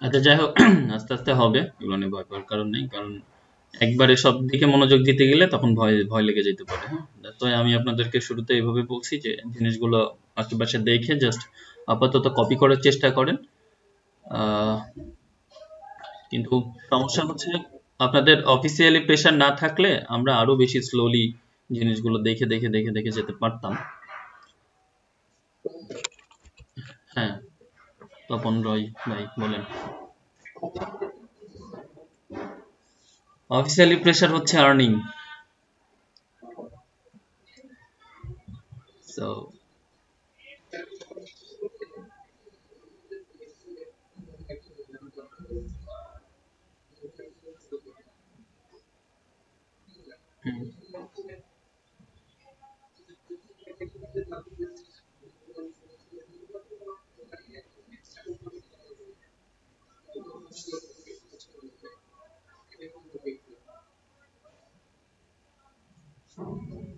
আচ্ছা, যাই হোক, আস্তে আস্তে হবে, এগুলো নিয়ে ভয় পাওয়ার কারণ নেই। কারণ একবারে সব দিকে মনোযোগ দিতে গেলে তখন ভয় ভয় লেগে যেতে পারে। হ্যাঁ, তাই আমি আপনাদেরকে শুরুতে এইভাবে বলছি যে জিনিসগুলো আশেপাশে দেখে জাস্ট আপাতত কপি করার চেষ্টা করেন। আহ, কিন্তু সমস্যা হচ্ছে আপনাদের অফিসিয়ালি প্রেশার না থাকলে আমরা আরো বেশি স্লোলি জিনিসগুলো দেখে দেখে দেখে দেখে যেতে পারতাম। হ্যাঁ, তপন রয় ভাই বলেন। অফিসিয়ালি প্রেশার হচ্ছে আর্নিং। সো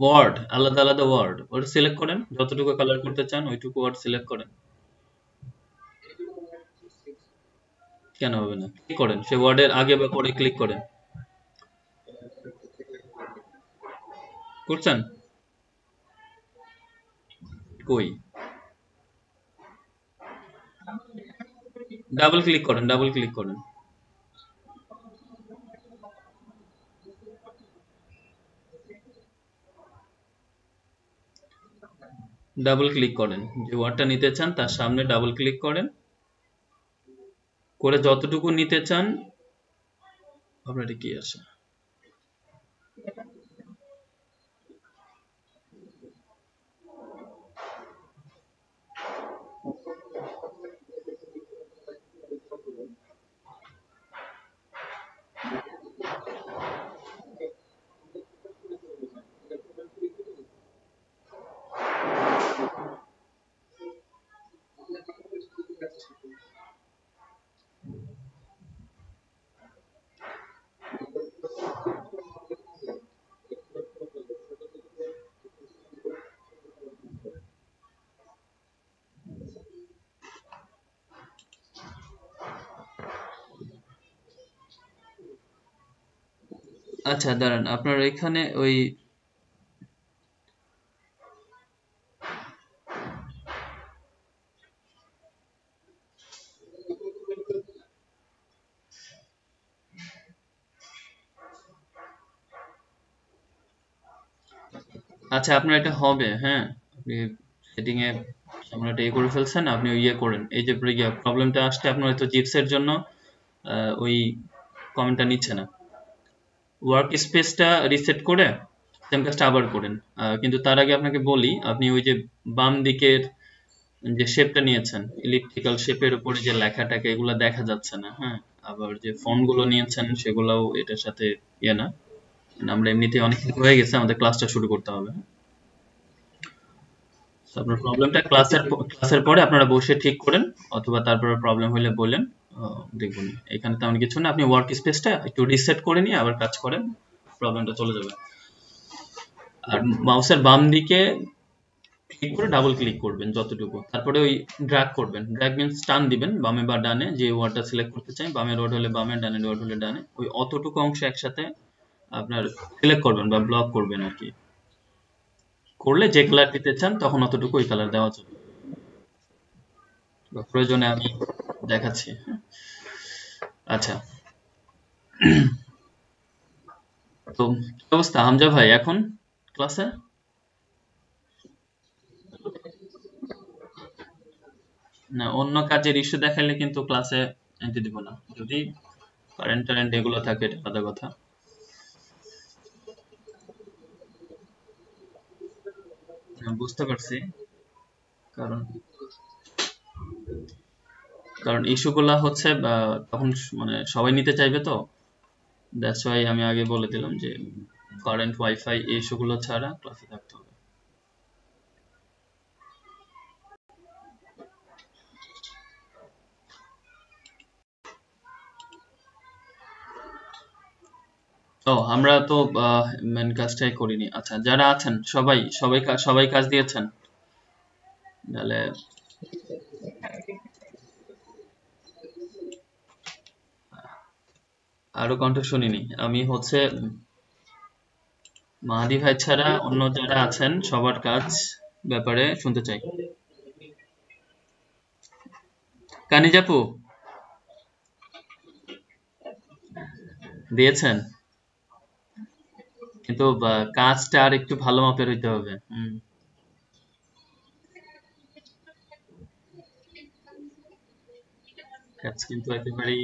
ওয়ার্ড, আলাদা আলাদা ওয়ার্ড, ওটা সিলেক্ট করেন, যতটুকু কালার করতে চান ওইটুকু ওয়ার্ড সিলেক্ট করেন। কেন হবে না? ক্লিক করেন, সে ওয়ার্ডের আগে বা পরে ক্লিক করেন। করছেন? কই? ডাবল ক্লিক করেন, ডাবল ক্লিক করেন। ডাবল ক্লিক করেন, যে ওয়ার্ডটা নিতে চান তার সামনে ডাবল ক্লিক করেন, করে যতটুকু নিতে চান। আপনার এটা কি আসে? আচ্ছা দাঁড়ান, আপনার এখানে ওই, আচ্ছা আপনার এটা হবে, হ্যাঁ। আপনি সেটিং এ সামনে এটা ইয়ে করে ফেলছেন, আপনি ওই ইয়ে করেন, এই যে প্রবলেমটা আসছে আপনার হয়তো জিপসের জন্য ওই কমেন্টটা নিচ্ছে না। ওয়ার্ক স্পেসটা রিসেট করে সেম কাজটা আবার করেন। কিন্তু তার আগে আপনাকে বলি, আপনি ওই যে বাম দিকের যে শেপটা নিয়েছেন, ইলিপ্টিক্যাল শেপের উপরে যে লেখাটাকে, এগুলো দেখা যাচ্ছে না। হ্যাঁ, আবার যে ফন্টগুলো নিয়েছেন সেগুলোও এটার সাথে ইয়ে না। আমরা এমনিতেই অনেক কিছু হয়ে গেছে, আমাদের ক্লাসটা শুরু করতে হবে। তো আপনার প্রবলেমটা ক্লাসের পরে আপনারা বসে ঠিক করেন, অথবা তারপরে প্রবলেম হলে বলেন। দেখুন এখানে তেমন কিছু না, আপনি ওয়ার্ক স্পেসটা একটু রিসেট করে নিয়ে আবার কাজ করেন, প্রবলেমটা চলে যাবে। আর মাউসের বাম দিকে ক্লিক করে ডাবল ক্লিক করবেন যতটুকু, তারপরে ওই ড্র্যাগ করবেন। ড্র্যাগ মিন্স টান দিবেন বামে বা ডানে, যে ওয়ার্ডটা সিলেক্ট করতে চাই, বামের ওয়ার্ড হলে বামে, ডানের ওয়ার্ড হলে ডানে, ওই অতটুকু অংশ একসাথে আপনার সিলেক্ট করবেন বা ব্লক করবেন আর কি। করলে যে কালার দিতে চান তখন অতটুকু ওই কালার দেওয়া যাবে, বা প্রয়োজনে আমি দেখাচ্ছি। আচ্ছা, তো কি অবস্থা হামজা ভাই এখন ক্লাসে? না, অন্য কাজের ইস্যু দেখাইলে কিন্তু ক্লাসে এন্ট্রি দিব না। যদি কারেন্ট টারেন্ট এগুলো থাকে এটা আলাদা কথা। বুঝতে পারছি। কারণ কারণ ইস্যুগুলা হচ্ছে তখন মানে সবাই নিতে চাইবে তো, দ্যাটস ওয়াই আমি আগে বলে দিলাম যে কারেন্ট ওয়াইফাই এই ইস্যুগুলো ছাড়া ক্লাসে থাকতে হবে। আমরা তো মেন কাজটাই করিনি। আচ্ছা, যারা আছেন সবাই সবাই সবাই কাজ দিয়েছেন তাহলে? আরো কণ্ঠ শুনিনি আমি। হচ্ছে মাহাদি ভাই ছাড়া অন্য যারা আছেন সবার কাজ ব্যাপারে শুনতে চাই। কানিজাপু দিয়েছেন, কিন্তু কাজটা আর একটু ভালো মাপের হইতে হবে। কাজ কিন্তু একেবারেই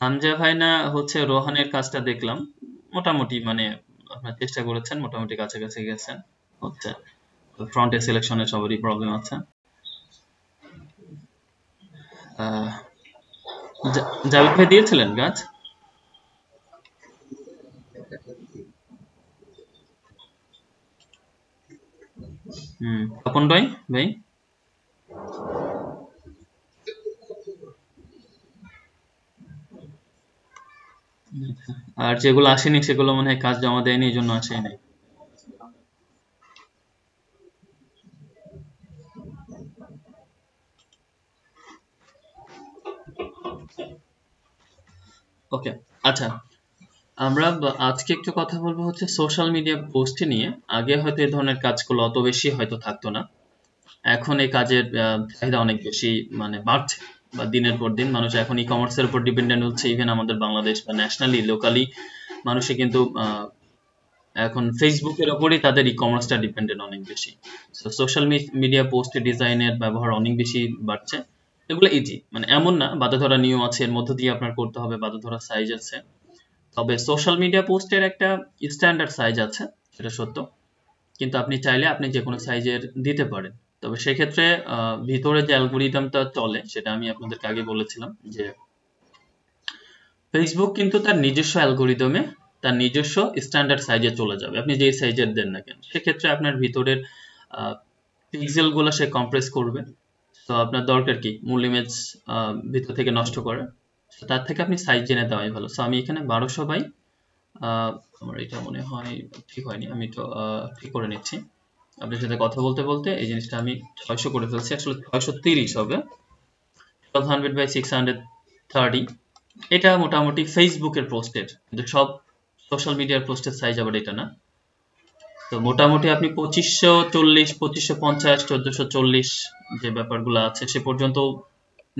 হামজা ভাই না হচ্ছে রোহানের কাজটা দেখলাম মোটামুটি, মানে আপনার চেষ্টা করেছেন, মোটামুটি কাছাকাছি গেছেন। হচ্ছে ফ্রন্টে সিলেকশনে সবারই প্রবলেম আছে। আহ, জাভেদ ভাই দিয়েছিলেন কাজ? তপন ভাই ভাই আর যেগুলো আসেনি সেগুলো মনে হয় কাজ জমা দেয়নি, এই জন্য আসেনি। ওকে, আচ্ছা, আমরা আজকে একটু কথা বলবো হচ্ছে সোশ্যাল মিডিয়া পোস্ট নিয়ে। আগে হয়তো এই ধরনের কাজগুলো অত বেশি হয়তো থাকতো না, এখন এই কাজের চাহিদা অনেক বেশি মানে বাড়ছে, বা দিনের পর দিন মানুষ এখন ই কমার্সের উপর ডিপেন্ডেন্ট হচ্ছে। ইভেন আমাদের বাংলাদেশ বা ন্যাশনালি লোকালি মানুষে কিন্তু এখন ফেসবুকের ওপরই তাদের ই কমার্সটা ডিপেন্ডেন্ট অনেক বেশি। সোশ্যাল মিডিয়া পোস্ট ডিজাইনের ব্যবহার অনেক বেশি বাড়ছে। এগুলো ইজি, মানে এমন না বাঁধা ধরা নিয়ম আছে এর মধ্য দিয়ে আপনার করতে হবে, বাঁধা ধরা সাইজ আছে। তবে সোশ্যাল মিডিয়া পোস্টের একটা স্ট্যান্ডার্ড সাইজ আছে, সেটা সত্য, কিন্তু আপনি চাইলে আপনি যে কোনো সাইজের দিতে পারেন। তবে সেক্ষেত্রে ভিতরে যে অ্যালগোরিদমটা চলে সেটা আমি আপনাদেরকে আগে বলেছিলাম, যে ফেসবুক কিন্তু তার নিজস্ব অ্যালগোরিদমে তার নিজস্ব স্ট্যান্ডার্ড সাইজে চলে যাবে, আপনি যেই সাইজের দেন না কেন। সেক্ষেত্রে আপনার ভিতরের পিক্সেলগুলো সে কম্প্রেস করবে। তো আপনার দরকার কি মূল ইমেজ ভিতর থেকে নষ্ট করার? তার থেকে আপনি সাইজ জেনে দেওয়াই ভালো। সো আমি এখানে 1200 বাই আমার এটা মনে হয় ঠিক হয়নি, আমি তো ঠিক করে নিচ্ছি। আপনার সাথে কথা বলতে বলতে এই জিনিসটা আমি 600 করে ফেলছি, আসলে 630 হবে। 1200 বাই 630, এটা মোটামুটি ফেসবুকের পোস্টের, কিন্তু সব সোশ্যাল মিডিয়ার পোস্টের সাইজ আবার এটা না। তো মোটামুটি আপনি 2540, 2550, 1440 যে ব্যাপারগুলো আছে সে পর্যন্ত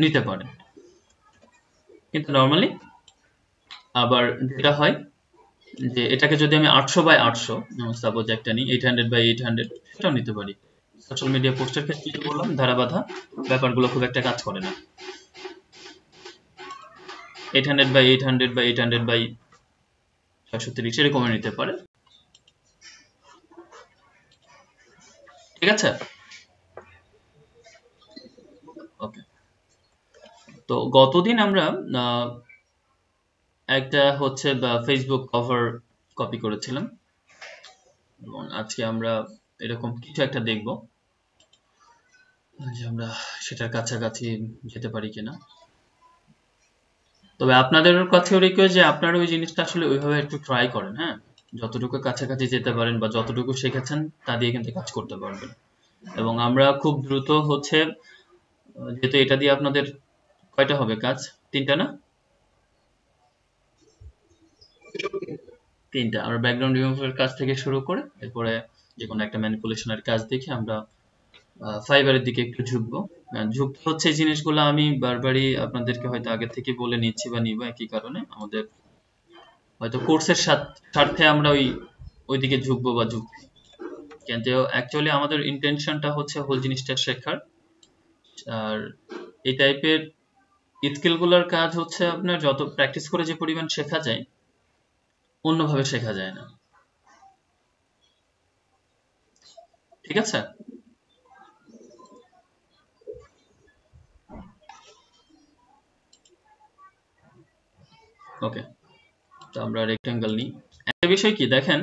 নিতে পারেন। কিন্তু নর্মালি আবার যেটা হয় যে এটাকে যদি আমি 800 বাই 800 সাপোজ একটা নিই, 800 বাই 800, সেটাও নিতে পারি। সোশ্যাল মিডিয়া পোস্টের ক্ষেত্রে কি বললাম, ধারা বাঁধা ব্যাপারগুলো খুব একটা কাজ করে না। 800 বাই 800 বা 800 বাই 630 এরকমই নিতে পারে। ঠিক আছে, ওকে। তো গতদিন আমরা একটা হচ্ছে ফেসবুক কভার কপি করেছিলাম, এবং আজকে আমরা এরকম কিছু একটা দেখব যে আমরা সেটার কাছাকাছি যেতে পারি কিনা। তবে আপনাদের কাছেও রিকোয়েস্ট যে আপনারা ওই জিনিসটা আসলে ওইভাবে একটু ট্রাই করেন, হ্যাঁ, যতটুকু কাছাকাছি যেতে পারেন বা যতটুকু শিখেছেন তা দিয়ে কিন্তু কাজ করতে পারবেন। এবং আমরা খুব দ্রুত হচ্ছে, যেহেতু এটা দিয়ে আপনাদের কয়টা হবে কাজ, 3টা না? 3টা। আমরা ব্যাকগ্রাউন্ড রিমুভের কাজ থেকে শুরু করে এরপরে যে কোনো একটা ম্যানিপুলেশনের কাজ দেখে আমরা ফাইবারের দিকে একটু ঝুঁকবো। ঝুঁকতে হচ্ছে এই জিনিসগুলো আমি বারবারই আপনাদেরকে হয়তো আগে থেকে বলে নিচ্ছি বা নিব, একই কারণে আমাদের হয়তো কোর্সের স্বার্থে আমরা ওইদিকে ঝুঁকবো বা ঝুঁকছি, কিন্তু অ্যাকচুয়ালি আমাদের ইন্টেনশনটা হচ্ছে হোল জিনিসটা শেখার। আর এই টাইপের স্কিলগুলোর কাজ হচ্ছে আপনার যত প্র্যাকটিস করে যে পরিমাণ শেখা যায়, অন্যভাবে শেখা যায় না। ঠিক আছে, ওকে। তো আমরা রেক্টেঙ্গেল নিই। একটা বিষয় কি দেখেন,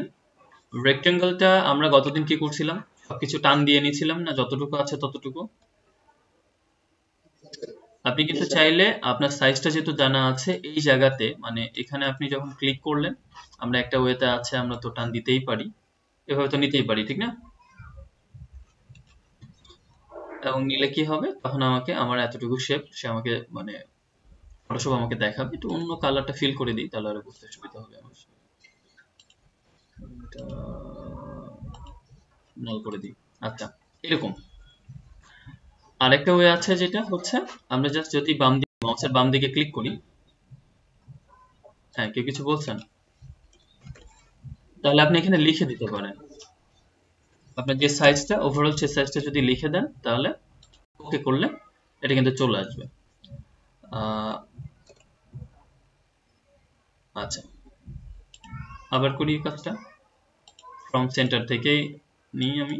রেক্টেঙ্গেলটা আমরা গতদিন কি করছিলাম, সবকিছু টান দিয়ে নিয়েছিলাম না, যতটুকু আছে ততটুকু। আপনি কিন্তু চাইলে আপনার সাইজটা যেহেতু জানা আছে এই জায়গাতে, মানে এখানে আপনি যখন ক্লিক করলেন, আমরা একটা ওয়েতে আছে, আমরা তো টান দিতেই পারি, এভাবে তো নিতেই পারি, ঠিক না? এবং নিলে কি হবে, তখন আমাকে আমার এতটুকু শেপ সে আমাকে মানে ফটোশপ আমাকে দেখাবে। একটু অন্য কালারটা ফিল করে দিই, তাহলে আরো বুঝতে সুবিধা হবে আমার। এটা নল করে দিই। আচ্ছা, এরকম আরেকটা ওয়ে আছে, যেটা হচ্ছে আমরা জাস্ট যদি বাম দিকে মাউসের বাম দিকে ক্লিক করি। হ্যাঁ, কেউ কিছু বলছেন? তাহলে আপনি এখানে লিখে দিতে পারেন আপনার যে সাইজটা, ওভারঅল সেই সাইজটা যদি লিখে দেন, তাহলে ওকে করলে এটা কিন্তু চলে আসবে। আচ্ছা, আবার করি কাজটা। ফ্রম সেন্টার থেকেই নিই আমি।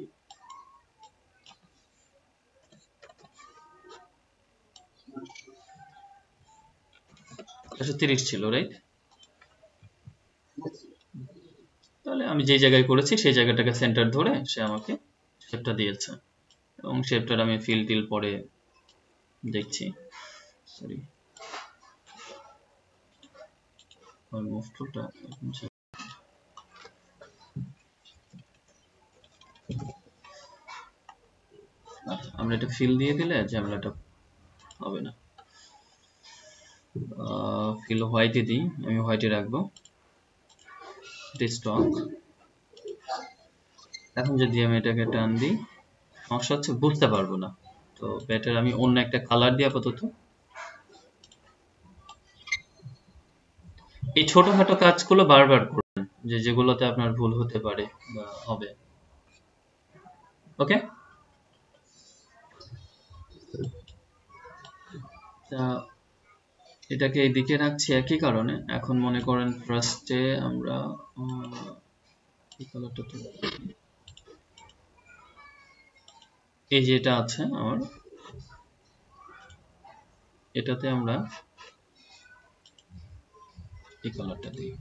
130 ছিল, রাইট? তাহলে আমি যে জায়গায় করেছি সেই জায়গাটাকে সেন্টার ধরে সে আমাকে শেপটা দিয়েছে, এবং শেপটার আমি ফিল টিল পরে দেখছি। সরি, মুভ টুলটা আমরা এটা ফিল দিয়ে দিলে ঝামেলাটা হবে না। ফিল হোয়াইটে দিই, আমি হোয়াইটে রাখবো। স্টক। এখন যদি আমি এটাকে টান দিই, সমস্যা হচ্ছে বুঝতে পারবো না, তো বেটার আমি অন্য একটা কালার দিয়ে আপাতত। এই ছোটখাটো কাজগুলো বারবার করবেন, যেগুলোতে আপনার ভুল হতে পারে বা হবে। ওকে, তা এটাকে এইদিকে রাখছি একই কারণে। এখন মনে করেন ফার্স্টে আমরা এই কালারটা তো, এই যেটা আছে আমার, এটাতে আমরা এই কালারটা দিই।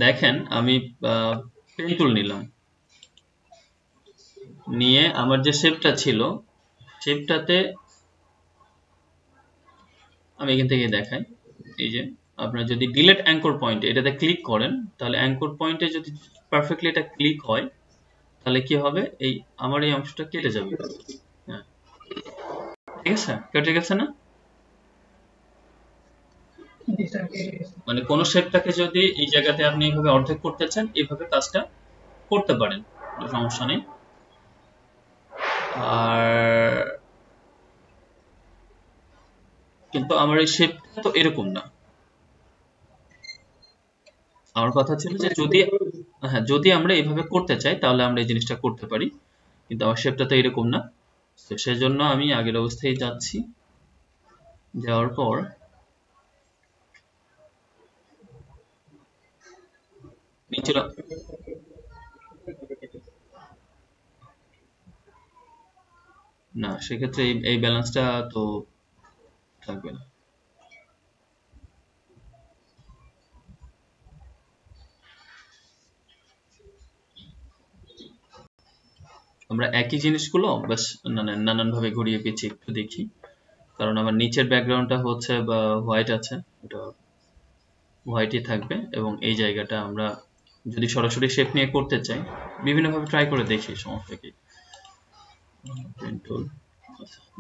দেখেন আমি পেন টুল নিলাম, নিয়ে আমার যে শেপটা ছিল, শেপটাতে আমি এখান থেকে দেখাই। এই যে আপনারা যদি ডিলেট অ্যাঙ্কর পয়েন্ট এটাতে ক্লিক করেন, তাহলে অ্যাঙ্কর পয়েন্টে যদি পারফেক্টলি এটা ক্লিক হয়, তাহলে কি হবে, এই আমার এই অংশটা কেটে যাবে। হ্যাঁ, ঠিক আছে, কেটে গেছে না? মানে কোন শেপটাকে যদি এই জায়গাতে আপনি এইভাবে অর্ধেক করতে চান, এইভাবে কাজটা করতে পারেন, কোনো সমস্যা নেই। আর কিন্তু আমার এই শেপটা তো এরকম না। আমার কথা ছিল যে যদি, হ্যাঁ, যদি আমরা এইভাবে করতে চাই তাহলে আমরা এই জিনিসটা করতে পারি, কিন্তু আমার শেপটা তো এরকম না। তো সেজন্য আমি আগের অবস্থায় যাচ্ছি, যাওয়ার পর নিচে না, সেক্ষেত্রে এই ব্যালেন্সটা তো থাকবে না। আমরা একই জিনিসগুলো বাস নানান ভাবে ঘুরিয়ে পেঁচিয়ে একটু দেখি, কারণ আমার নিচের ব্যাকগ্রাউন্ডটা হচ্ছে বা হোয়াইট আছে, এটা হোয়াইটই থাকবে। এবং এই জায়গাটা আমরা যদি সরাসরি শেপ নিয়ে করতে চাই, বিভিন্নভাবে ট্রাই করে দেখি, সমস্যা কি। পেন টুল,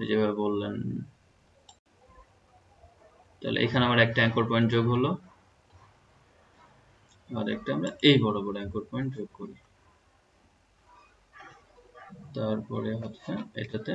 যেভাবে বললেন, তাহলে এখানে আমার একটা অ্যাঙ্কর পয়েন্ট যোগ হলো, আর একটা আমরা এই বড় বড় অ্যাঙ্কর পয়েন্ট যোগ করি। তারপরে হচ্ছে এটাতে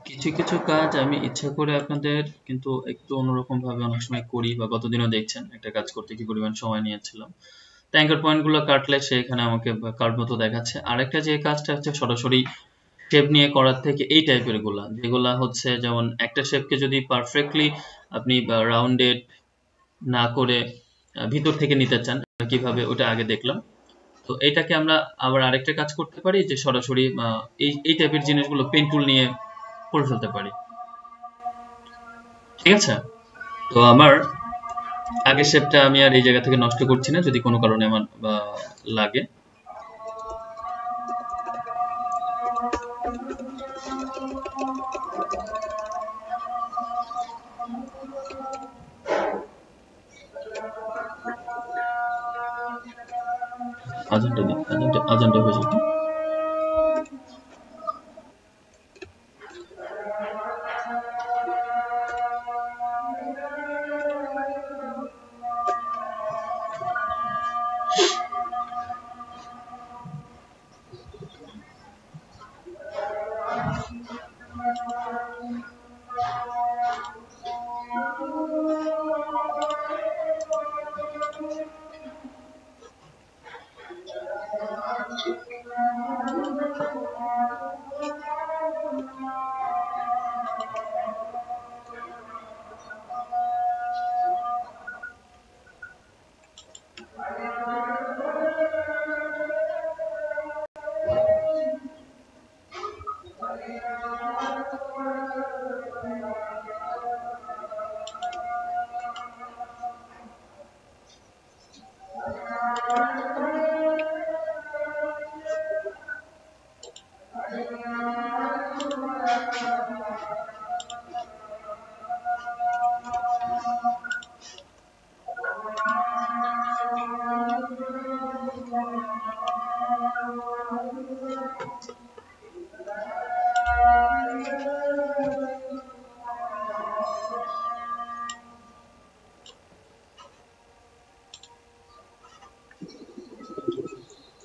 কিছু কিছু কাজ আমি ইচ্ছা করে আপনাদের কিন্তু একটু অন্যরকম ভাবে অনেক সময় করি, বা গতদিনও দেখছেন একটা কাজ করতে কি পরিমাণ সময় নিয়েছিলাম। তো অ্যাঙ্কার পয়েন্ট গুলো কাটলে সেখানে আমাকে কার্ড মতো দেখাচ্ছে। আরেকটা যে কাজটা হচ্ছে সরাসরি শেপ নিয়ে করার থেকে এই টাইপের গুলা, যেগুলা হচ্ছে যেমন একটা শেপকে যদি পারফেক্টলি আপনি রাউন্ডেড না করে ভিতর থেকে নিতে চান, কিভাবে ওটা আগে দেখলাম। তো এটাকে আমরা আবার আরেকটা কাজ করতে পারি, যে সরাসরি এই টাইপের জিনিসগুলো পেন টুল নিয়ে করে ফেলতে পারি। ঠিক আছে, তো আমার আগের শেপটা আমি আর এই জায়গা থেকে নষ্ট করছি না, যদি কোনো কারণে আমার লাগে। আজানটা দিই, আজানটা হয়ে যাবে।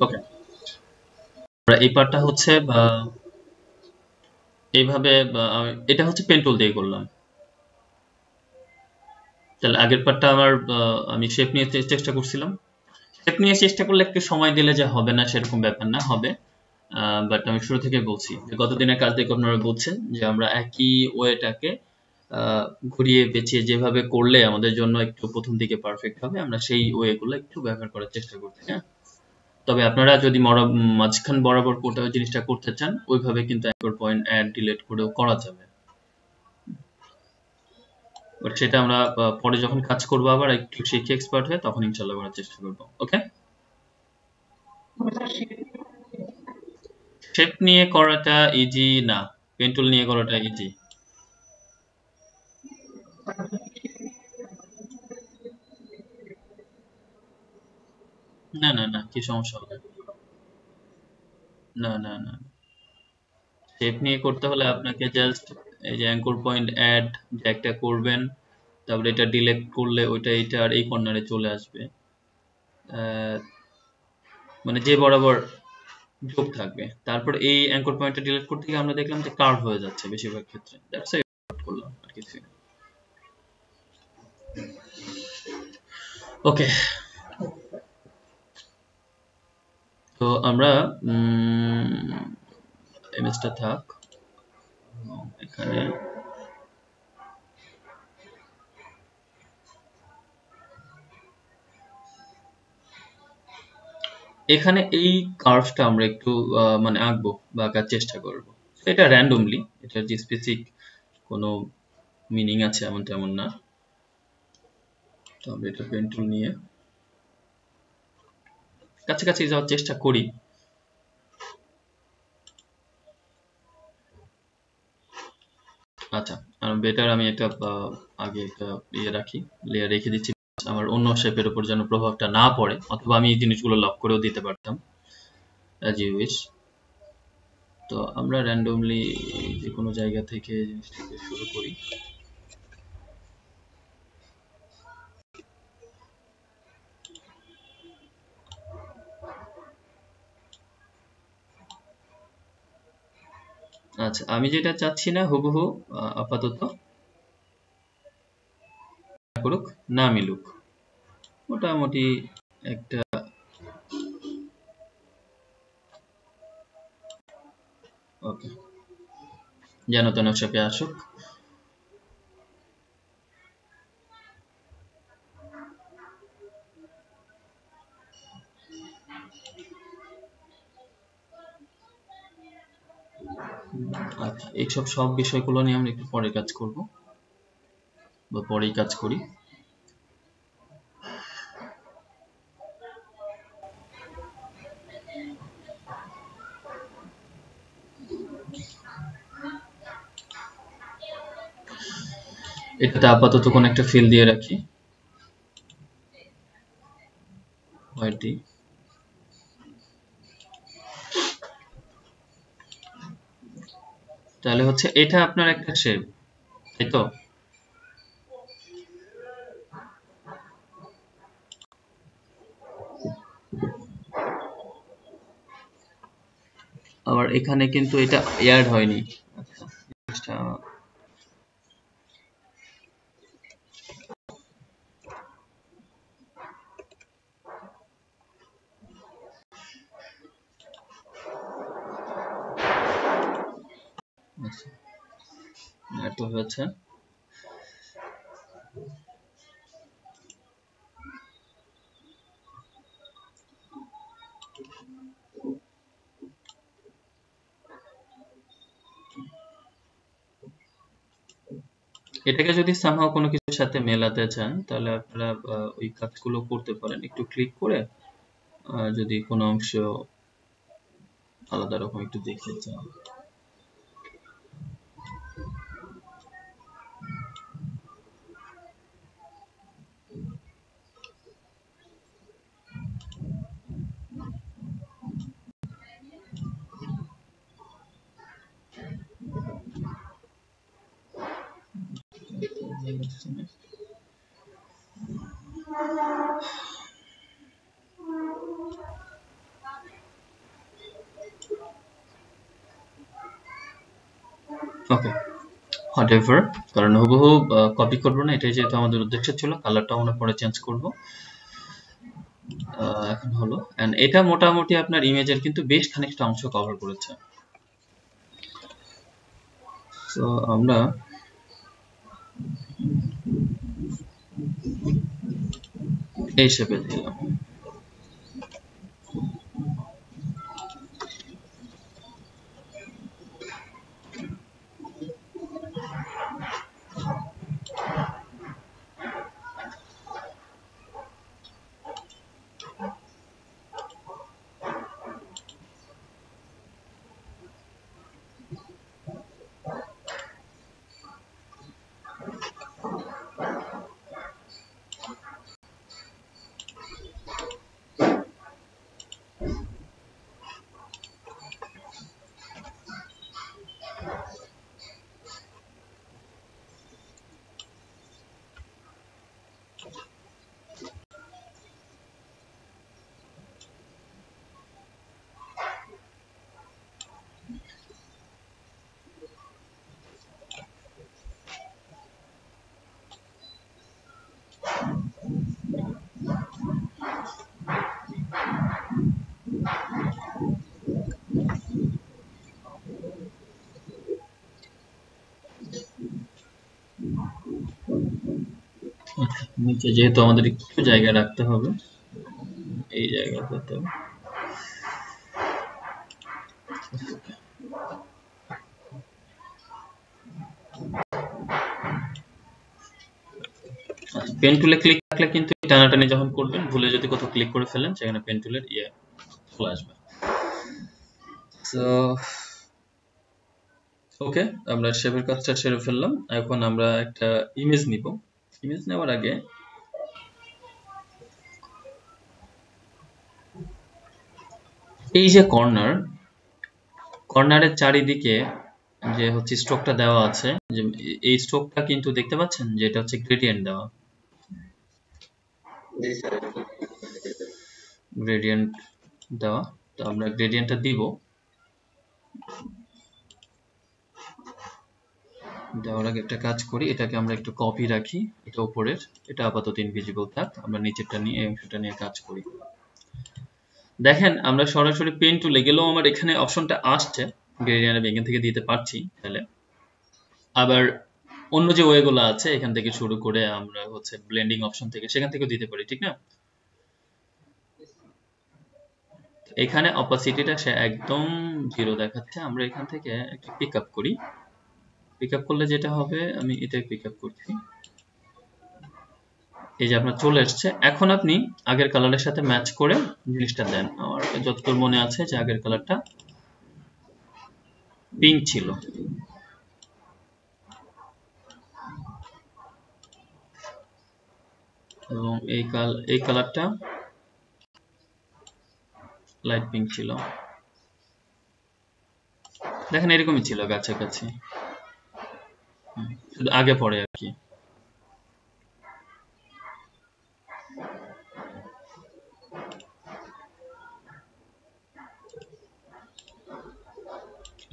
ওকে, এই পার্টটা হচ্ছে এইভাবে, এটা হচ্ছে পেন টুল দিয়ে করলাম। তাহলে আগের পার্টটা আমার আমি শেপ নিয়ে চেষ্টা করছিলাম। শেপ নিয়ে চেষ্টা করলে একটু সময় দিলে যে হবে না সেরকম ব্যাপার না, হবে। বাট আমি শুরু থেকে বলছি যে গতদিনের কাজ দেখে আপনারা বুঝছেন যে আমরা একই ওয়েটাকে ঘুরিয়ে পেঁচিয়ে যেভাবে করলে আমাদের জন্য একটু প্রথম দিকে পারফেক্ট হবে, আমরা সেই ওয়েগুলো একটু ব্যবহার করার চেষ্টা করছি। হ্যাঁ, তবে আপনারা যদি মাঝখান বরাবর কোথাও জিনিসটা করতে চান, ওইভাবে কিন্তু অ্যাঙ্কর পয়েন্ট অ্যাড ডিলিট করেও করা যাবে। বাট সেটা আমরা পরে যখন কাজ করবো আবার একটু শিখে এক্সপার্ট হয়ে তখন ইনশাল্লাহ করার চেষ্টা করবো। ওকে, শেপ নিয়ে করাটা ইজি না, পেন টুল নিয়ে করাটা ইজি। না না না, কি সমস্যা হবে? না না না, শেপ নিয়ে করতে হলে আপনাকে জাস্ট এই যে অ্যাঙ্কর পয়েন্ট অ্যাড যে একটা করবেন, তারপরে এটা ডিলেট করলে ওইটা এটা আর এই কর্নারে চলে আসবে, মানে যে বরাবর যোগ থাকবে। তারপর এই অ্যাঙ্কর পয়েন্টটা ডিলিট করতে গিয়ে আমরা দেখলাম যে কার্ভ হয়ে যাচ্ছে বেশিরভাগ ক্ষেত্রে, দ্যাটস হোয়াই করলাম আর কিছু। ওকে, তো আমরা ইমেজটা থাক এখানে। এখানে এই কার্ভটা আমরা একটু মানে আঁকবো বা আঁকার চেষ্টা করব। এটা র্যান্ডমলি, এটার যে স্পেসিফিক কোনো মিনিং আছে এমন তেমন না। তো আমরা এটা পেন টুল নিয়ে কাছাকাছি যাওয়ার চেষ্টা করি। আচ্ছা, বেটার আমি এটা আগে একটা ইয়ে রাখি, লেয়ার রেখে দিচ্ছি, আমার অন্য শেপের উপর যেন প্রভাবটা না পড়ে, অথবা আমি এই জিনিসগুলো লক করেও দিতে পারতাম, অ্যাজ ইউ উইশ। তো আমরা র্যান্ডমলি যে কোনো জায়গা থেকে জিনিসটাকে শুরু করি। আচ্ছা, আমি যেটা চাচ্ছি না হুবহু আপাতত করুক, না মিলুক, মোটামুটি একটা ওকে, যেন তেন শেপে আসুক। আচ্ছা, এইসব সব বিষয়গুলো নিয়ে আমরা একটু পরে কাজ করব, বা পরেই কাজ করি। এটাতে আপাতত কোন একটা ফিল দিয়ে রাখি, হোয়াইট দিই। তাহলে হচ্ছে এটা আপনার একটা শেপ, তাই তো? আবার এখানে কিন্তু এটা এয়াড হয়নি। আচ্ছা, এত হয়েছে। এটাকে যদি সামহাও কোনো কিছুর সাথে মেলাতে চান তাহলে আপনারা ওই কাজগুলো করতে পারেন, একটু ক্লিক করে যদি কোনো অংশ আলাদা রকম একটু দেখতে চান। ওকে, হোয়াট এভার, কারণ হুবহু কপি করবো না, এটাই যেহেতু আমাদের উদ্দেশ্য ছিল। কালারটা আমরা পরে চেঞ্জ করব। এখন হলো, এন্ড এটা মোটামুটি আপনার ইমেজের কিন্তু বেশ খানিকটা অংশ কভার করেছে। তো আমরা এই শেপে দিলাম। নিচে যেহেতু আমাদের একটু জায়গা রাখতে হবে, এই জায়গাটাতে পেন টুলে ক্লিক রাখলে কিন্তু টানাটানি যখন করবেন, ভুলে যদি কোথাও ক্লিক করে ফেলেন, সেখানে পেন টুলের চলে আসবে। সো ওকে, আমরা শেপের কাজটা সেরে ফেললাম। এখন আমরা একটা ইমেজ নিব। ইমেজ নেওয়ার আগে এই যে কর্নারের চারিদিকে যে হচ্ছে স্ট্রোকটা দেওয়া আছে, যে এই স্ট্রোকটা কিন্তু দেখতে পাচ্ছেন যে এটা হচ্ছে গ্রেডিয়েন্ট দেওয়া, গ্রেডিয়েন্ট দেওয়া। তো আমরা গ্রেডিয়েন্টটা দিব। দেওয়ার আগে একটা কাজ করি, এটাকে আমরা একটু কপি রাখি, এটা উপরের, এটা আপাতত ইনভিজিবল থাক, আমরা নিচেরটা নিয়ে এই অংশটা নিয়ে কাজ করি। দেখেন আমরা সরাসরি পেন টুলে গেলেও আমার এখানে অপশনটা আসছে, গ্রেডিয়েন্ট আমি এখান থেকে দিতে পারছি তাহলে। আবার অন্য যে ওয়েগুলো আছে এখান থেকে শুরু করে আমরা হচ্ছে ব্লেন্ডিং অপশন থেকে সেখান থেকেও দিতে পারি, ঠিক না? এখানে অপাসিটিটা সে একদম 0 দেখাচ্ছে, আমরা এখান থেকে একটা পিক আপ করি। পিক আপ করলে যেটা হবে, আমি এটাই পিক আপ করছি, এই যে আপনার চলে এসছে। এখন আপনি আগের কালারের সাথে ম্যাচ করে জিনিসটা দেন। আমার যতদূর মনে আছে যে আগের কালারটা পিঙ্ক ছিল, এবং এই কালারটা লাইট পিঙ্ক ছিল। দেখেন এরকমই ছিল কাছাকাছি, শুধু আগে পরে আর কি।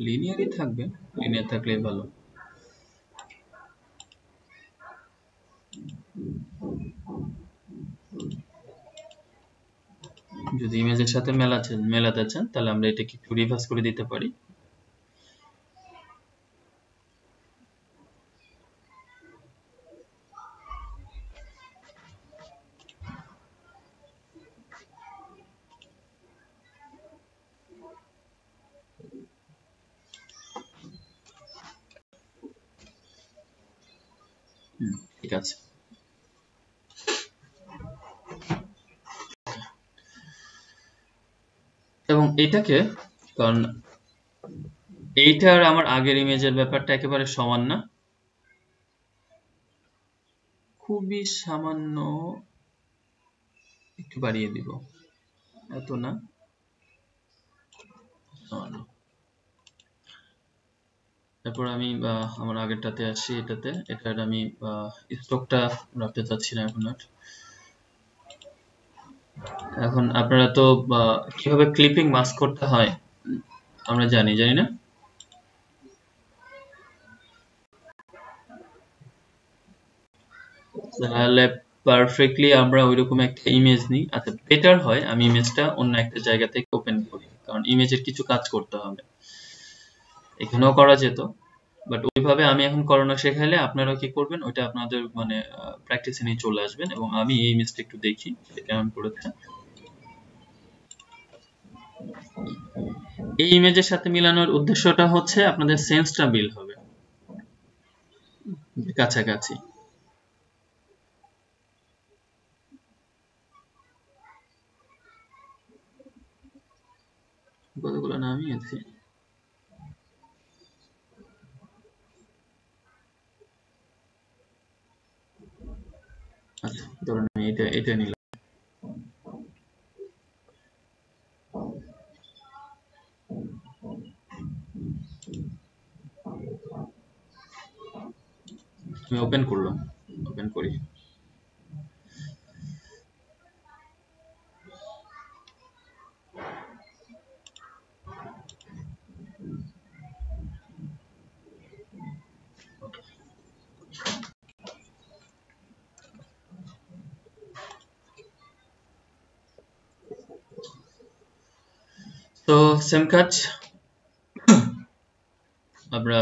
লিনিয়ারই থাকবে, লিনিয়ার থাকলেই ভালো। যদি ইমেজের সাথে মেলাতে চান তাহলে আমরা এটাকে একটু রিভার্স করে দিতে পারি। ঠিক আছে, এবং এটাকে, কারণ এইটা আর আমার আগের ইমেজের ব্যাপারটা একেবারে সমান না, খুবই সামান্য একটু বাড়িয়ে দিব, এত না, সামান্য। তারপর আমি আমার আগেরটাতে আসি, এটার আমি স্টকটা রাখতে চাচ্ছি না এখন আর। এখন আপনারা তো কিভাবে ক্লিপিং মাস্ক করতে হয় আমরা জানি না? তাহলে পারফেক্টলি আমরা ওইরকম একটা ইমেজ নিই। আচ্ছা, বেটার হয় আমি ইমেজটা অন্য একটা জায়গা থেকে ওপেন করি, কারণ ইমেজের কিছু কাজ করতে হবে। এখানেও করা যেত, বাট ওইভাবে আমি এখন করানো শেখাইলে আপনারা কি করবেন, ওইটা আপনাদের মানে প্র্যাকটিসে নিয়ে চলে আসবেন। এবং আমি এই ইমেজটা একটু দেখি কেমন করেছে। এই ইমেজের সাথে মিলানোর উদ্দেশ্যটা হচ্ছে আপনাদের সেন্সটা বিল হবে কাছাকাছি। কতগুলো নামিয়েছি, আচ্ছা ধরুন আমি এটা নিলাম। আমি ওপেন করলাম, ওপেন করি। তো সেম কাজ আমরা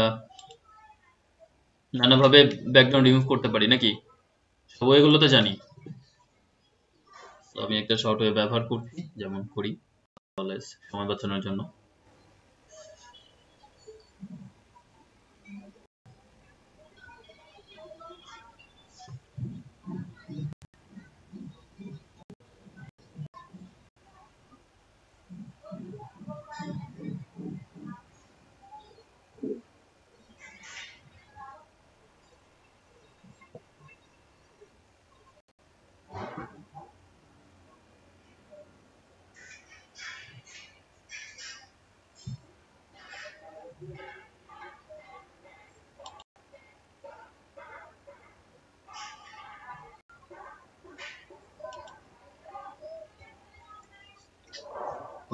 নানাভাবে ব্যাকগ্রাউন্ড রিমুভ করতে পারি নাকি? সবাই এগুলো তো জানি। তো আমি একটা সফটওয়্যার ব্যবহার করছি, যেমন করি অলওয়েজ সময় বাঁচানোর জন্য।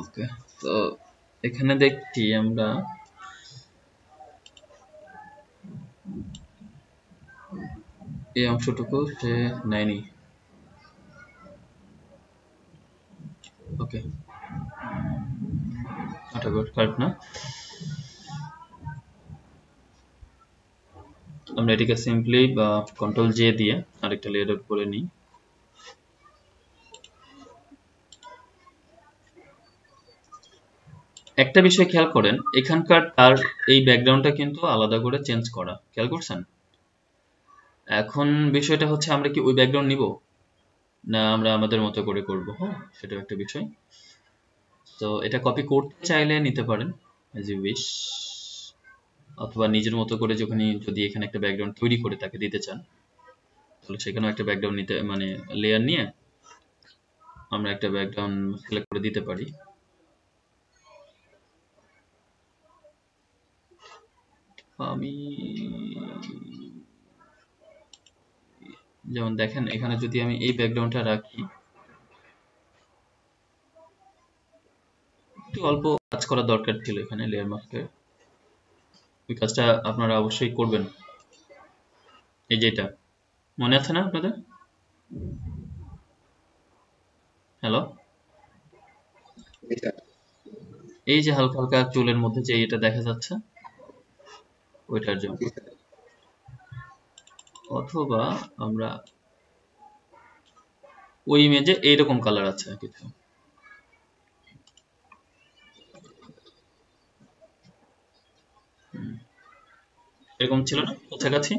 ওকে, তো এখানে দেখছি আমরা এই অংশটুকু সে নেয়নি। ওকে, কারেক্ট না? আমরা এটিকে সিম্পলি কন্ট্রোল জে দিয়ে আরেকটা লেয়ার করে নিই। একটা বিষয় খেয়াল করেন, এখানকার তার এই ব্যাকগ্রাউন্ডটা কিন্তু আলাদা করে চেঞ্জ করা, খেয়াল করছেন? এখন বিষয়টা হচ্ছে আমরা কি ওই ব্যাকগ্রাউন্ড নিব না আমরা আমাদের মতো করে করব? হ্যাঁ, সেটাও একটা বিষয়। তো এটা কপি করতে চাইলে নিতে পারেন as you wish, অথবা নিজের মতো করে যদি এখানে একটা ব্যাকগ্রাউন্ড তৈরি করে তাকে দিতে চান, তাহলে সেখানেও একটা ব্যাকগ্রাউন্ড নিতে, মানে লেয়ার নিয়ে আমরা একটা ব্যাকগ্রাউন্ড সিলেক্ট করে দিতে পারি। আমি যেমন দেখেন এখানে যদি আমি এই ব্যাকগ্রাউন্ডটা রাখি, একটু অল্প কাজ করা দরকার ছিল এখানে লেয়ার মাস্কে। ওই কাজটা আপনারা অবশ্যই করবেন। এই যেটা মনে আছে না আপনাদের? হ্যালো, এই যে হালকা হালকা চুলের মধ্যে যে এটা দেখা যাচ্ছে, ওইটার জন্য। অথবা আমরা ওই ইমেজে এইরকম কালার আছে কিছু, এরকম ছিল না কাছাকাছি?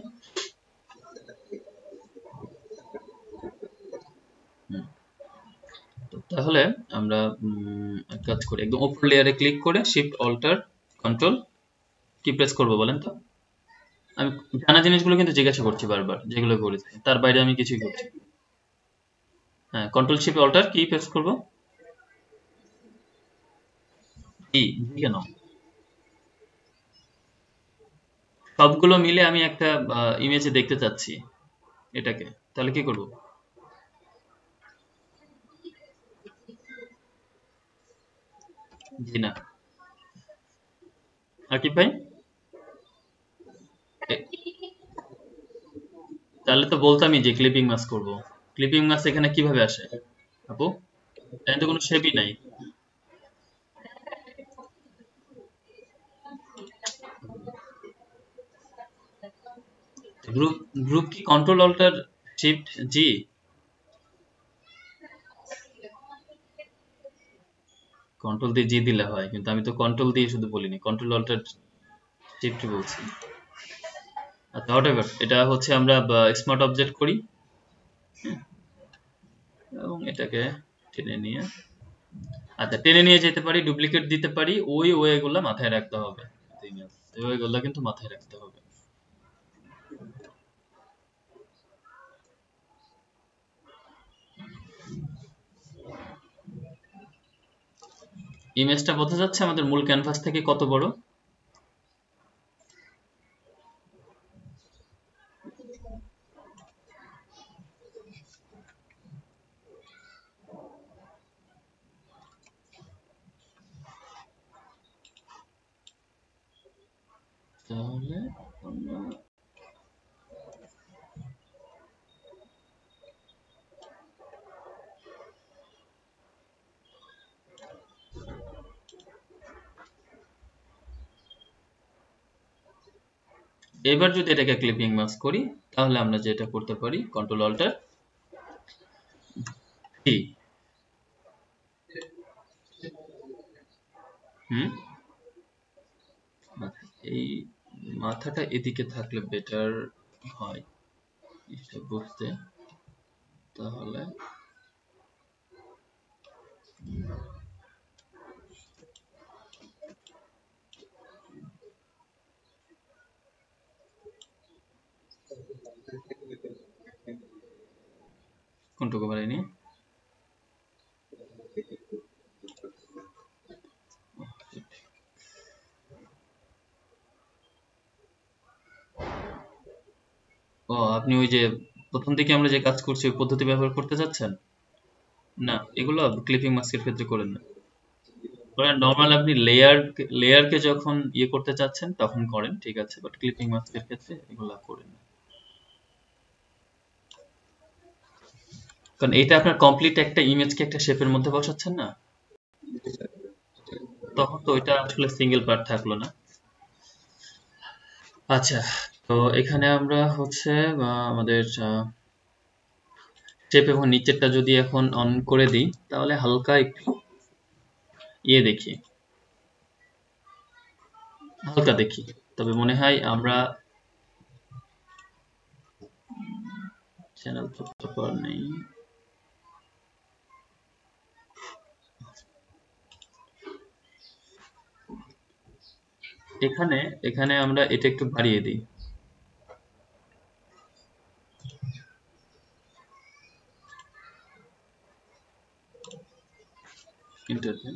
তাহলে আমরা এক কাজ করি, একদম উপর লেয়ারে ক্লিক করে shift alt control key press করবো বলেন তো? আমি জানা জিনিসগুলো কিন্তু জিজ্ঞাসা করছি বারবার, যেগুলো করেছি তার বাইরে আমি কিছুই করছি। হ্যাঁ, control shift alt key press করবো? জি, কেন? সবগুলো মিলে আমি একটা ইমেজে দেখতে চাচ্ছি এটাকে, তাহলে কি করব? জি না। আকিব ভাই, তাহলে তো বলতামই যে ক্লিপিং মাস্ক করব। ক্লিপিং মাস্ক এখানে কিভাবে আসে আপু? এখানে তো কোনো শেপই নাই। গ্রুপ গ্রুপ কি কন্ট্রোল অল্টার শিফট জি? কন্ট্রোল দিয়ে জি দিলে হয়, কিন্তু আমি তো কন্ট্রোল দিয়ে শুধু বলিনি, কন্ট্রোল অল্টার শিফট বলছি। আচ্ছা, হোয়াটএভার, এটা হচ্ছে আমরা স্মার্ট অবজেক্ট করি এবং এটাকে টেনে নিয়ে, আচ্ছা টেনে নিয়ে যেতে পারি, ডুপ্লিকেট দিতে পারি, ওই ওয়েগুলো মাথায় রাখতে হবে। ওই ওয়েগুলো কিন্তু মাথায় রাখতে হবে। ইমেজটা বোঝা যাচ্ছে আমাদের মূল ক্যানভাস থেকে কত বড়? তাহলে আমরা এবার যদি এটাকে ক্লিপিং মাস্ক করি, তাহলে আমরা যেটা করতে পারি কন্ট্রোল অল্টার টি। হুম, এই মাথাটা এদিকে থাকলে বেটার হয় এটা বুঝতে। তাহলে কোনটুকু বাড়াইনি? ও, আপনি ওই যে প্রথম থেকে আমরা যে কাজ করছি ওই পদ্ধতি ব্যবহার করতে চাচ্ছেন? না, এগুলো ক্লিপিং মাস্কের ক্ষেত্রে করেন না। নর্মাল আপনি লেয়ারকে যখন ইয়ে করতে চাচ্ছেন তখন করেন, ঠিক আছে, বাট ক্লিপিং মাস্কের ক্ষেত্রে এগুলো করেন না। কারণ এটা আপনার কমপ্লিট একটা ইমেজকে একটা শেপের মধ্যে বসাচ্ছেন না, তখন তো ওইটা আসলে সিঙ্গেল পার্ট থাকলো না। আচ্ছা, তো এখানে আমরা হচ্ছে আমাদের শেপ এবং নিচেরটা যদি এখন অন করে দিই, তাহলে হালকা একটু দেখি, হালকা দেখি। তবে মনে হয় আমরা চ্যানেল তো নেই, এখানে এখানে আমরা এটা একটু বাড়িয়ে দিই। ইন্টারভিউ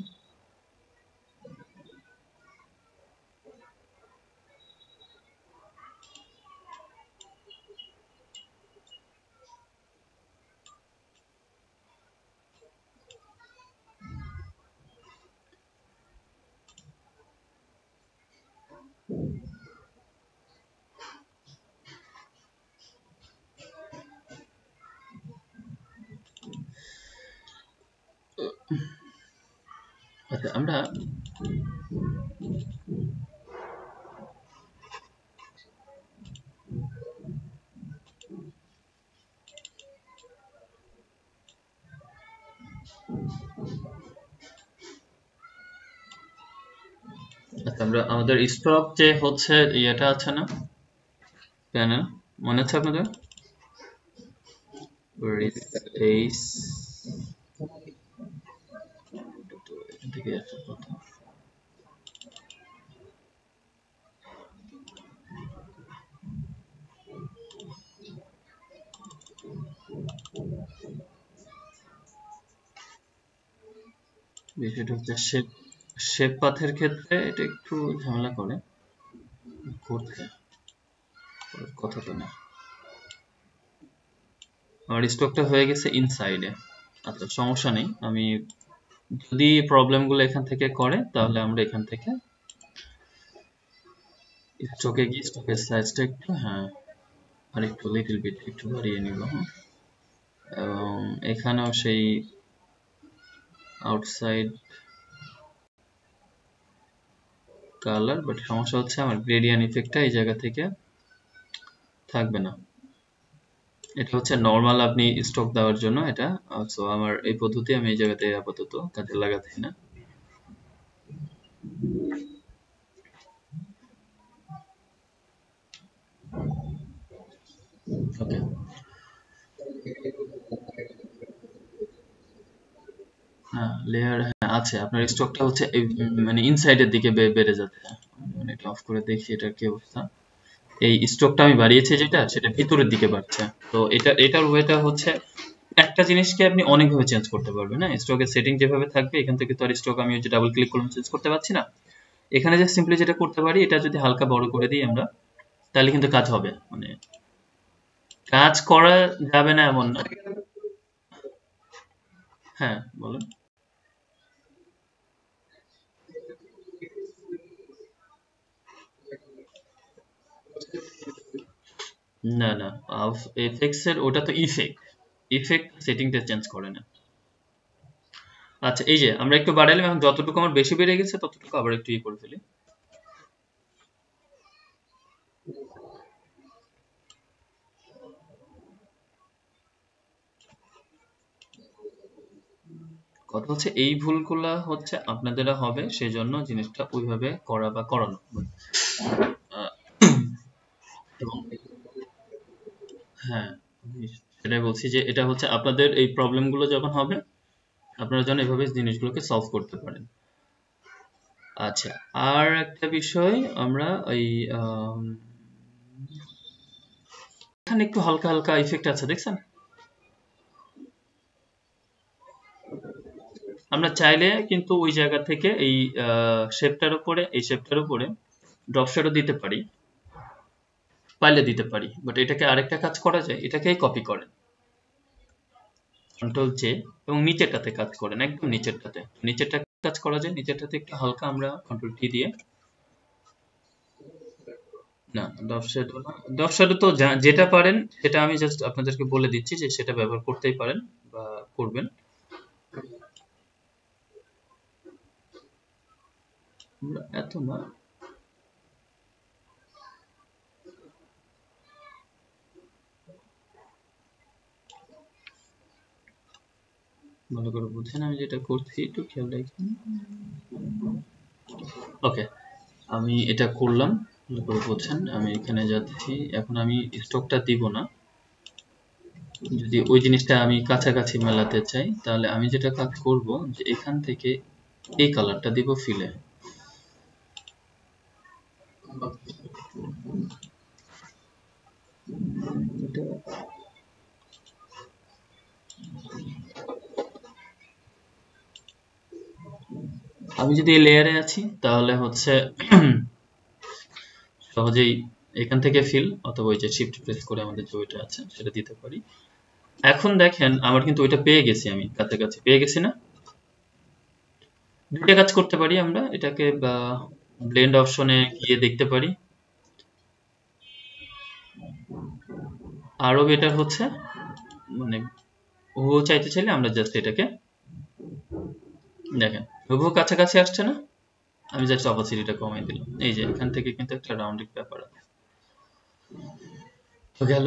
আচ্ছা, আমরা আমাদের স্টক যে হচ্ছে ইয়েটা আছে না, প্যানেল, মনে আছে আপনাদের? রিপ্লেস থেকে একটা কথা, বিষয়টা হচ্ছে শেপ পাথের ক্ষেত্রে এটা একটু ঝামেলা করে করতে, কথা তো না। আমার স্টকটা হয়ে গেছে ইনসাইডে। আচ্ছা, সমস্যা নেই, আমি যদি প্রবলেমগুলো এখান থেকে করে তাহলে আমরা এখান থেকে স্টকে গিয়ে স্টকের সাইজটা একটু, হ্যাঁ, আর একটু লিটল বিট একটু বাড়িয়ে নিব। এবং এখানেও সেই আউটসাইড কালার, বাট সমস্যা হচ্ছে আমার গ্রেডিয়েন্ট ইফেক্টটা এই জায়গা থেকে থাকবে না। এটা হচ্ছে নর্মাল আপনি স্টক দেওয়ার জন্য এটা। সো আমার এই পদ্ধতি আমি এই জায়গাতে আপাতত কাজে লাগাচ্ছি না। ওকে, হ্যাঁ লেয়ার, হ্যাঁ আছে, আপনার স্টকটা হচ্ছে মানে ইনসাইডের দিকে বেড়ে যাচ্ছে। মানে এটা অফ করে দেখি এটার কি অবস্থা। এই স্টকটা আমি বাড়িয়েছি যেটা, সেটা ভিতরের দিকে বাড়ছে। তো এটার ওয়েটা হচ্ছে, একটা জিনিসকে আপনি অনেকভাবে চেঞ্জ করতে পারবেন। না, স্টকের সেটিং যেভাবে থাকবে এখান থেকে তো আর স্টক আমি যে ডাবল ক্লিক করলাম চেঞ্জ করতে পারছি না। এখানে যে সিম্পলি যেটা করতে পারি, এটা যদি হালকা বড় করে দিই আমরা, তাহলে কিন্তু কাজ হবে। মানে কাজ করা যাবে না এমন না। হ্যাঁ বলেন। না না, এফএক্স এর ওটা তো ইফেক্ট সেটিংটা চেঞ্জ করে না। আচ্ছা, এই যে আমরা একটু বাড়াইলাম, এখন যতটুকু আমার বেশি বেড়ে গেছে ততটুকু আবার একটু করে ফেলি। কথা হচ্ছে এই ভুলগুলা হচ্ছে আপনাদের হবে, সেজন্য জিনিসটা ওইভাবে করা বা করানো। আহ, এবং হ্যাঁ, সেটাই বলছি যে এটা হচ্ছে আপনাদের এই প্রবলেমগুলো যখন হবে, আপনারা যেন এভাবে জিনিসগুলোকে সলভ করতে পারেন। আচ্ছা, আর একটা বিষয়, আমরা এই এখানে একটু হালকা হালকা ইফেক্ট আছে, দেখছেন? আমরা চাইলে কিন্তু ওই জায়গা থেকে এই শেপটার উপরে ড্রপ শ্যাডো দিতে পারি, পাইলে দিতে পারি। বাট এটাকে আরেকটা কাজ করা যায়, এটাকেই কপি করেন, কন্ট্রোল জে, এবং নিচেরটাতে কাজ করেন, একদম নিচেরটা কাজ করা যায়। নিচেরটাতে একটু হালকা আমরা কন্ট্রোল টি দিয়ে, না ড্রপ শ্যাডো তো যেটা পারেন সেটা আমি জাস্ট আপনাদেরকে বলে দিচ্ছি যে সেটা ব্যবহার করতেই পারেন। বা করবেন। এত না, ভালো করে বুঝছেন আমি যেটা করছি, একটু খেয়াল রাখবেন। ওকে, আমি এটা করলাম, ভালো করে বুঝছেন। আমি এখানে যাচ্ছি, এখন আমি স্টকটা দিব না। যদি ওই জিনিসটা আমি কাছাকাছি মেলাতে চাই, তাহলে আমি যেটা কাজ করব যে এখান থেকে এই কালারটা দিব ফিলে। আমি যদি এই লেয়ারে আছি তাহলে হচ্ছে সহজেই এখান থেকে ফিল অথবা ওই যে শিফট প্রেস করে আমাদের যে ওইটা আছে সেটা দিতে পারি। এখন দেখেন আমার কিন্তু ওইটা পেয়ে গেছি, আমি কাছাকাছি পেয়ে গেছি না? দুইটা কাজ করতে পারি আমরা এটাকে, বা ব্লেন্ড অপশনে গিয়ে দেখতে পারি। আরো বেটার হচ্ছে মানে ও চাইতে চাইলে আমরা জাস্ট এটাকে দেখেন হুবহু কাছাকাছি আসছে না? আমি জাস্ট অপাসিটিটা কমাই দিলাম, এই যে এখান থেকে কিন্তু একটা রাউন্ডিং ব্যাপার আছে। গেল।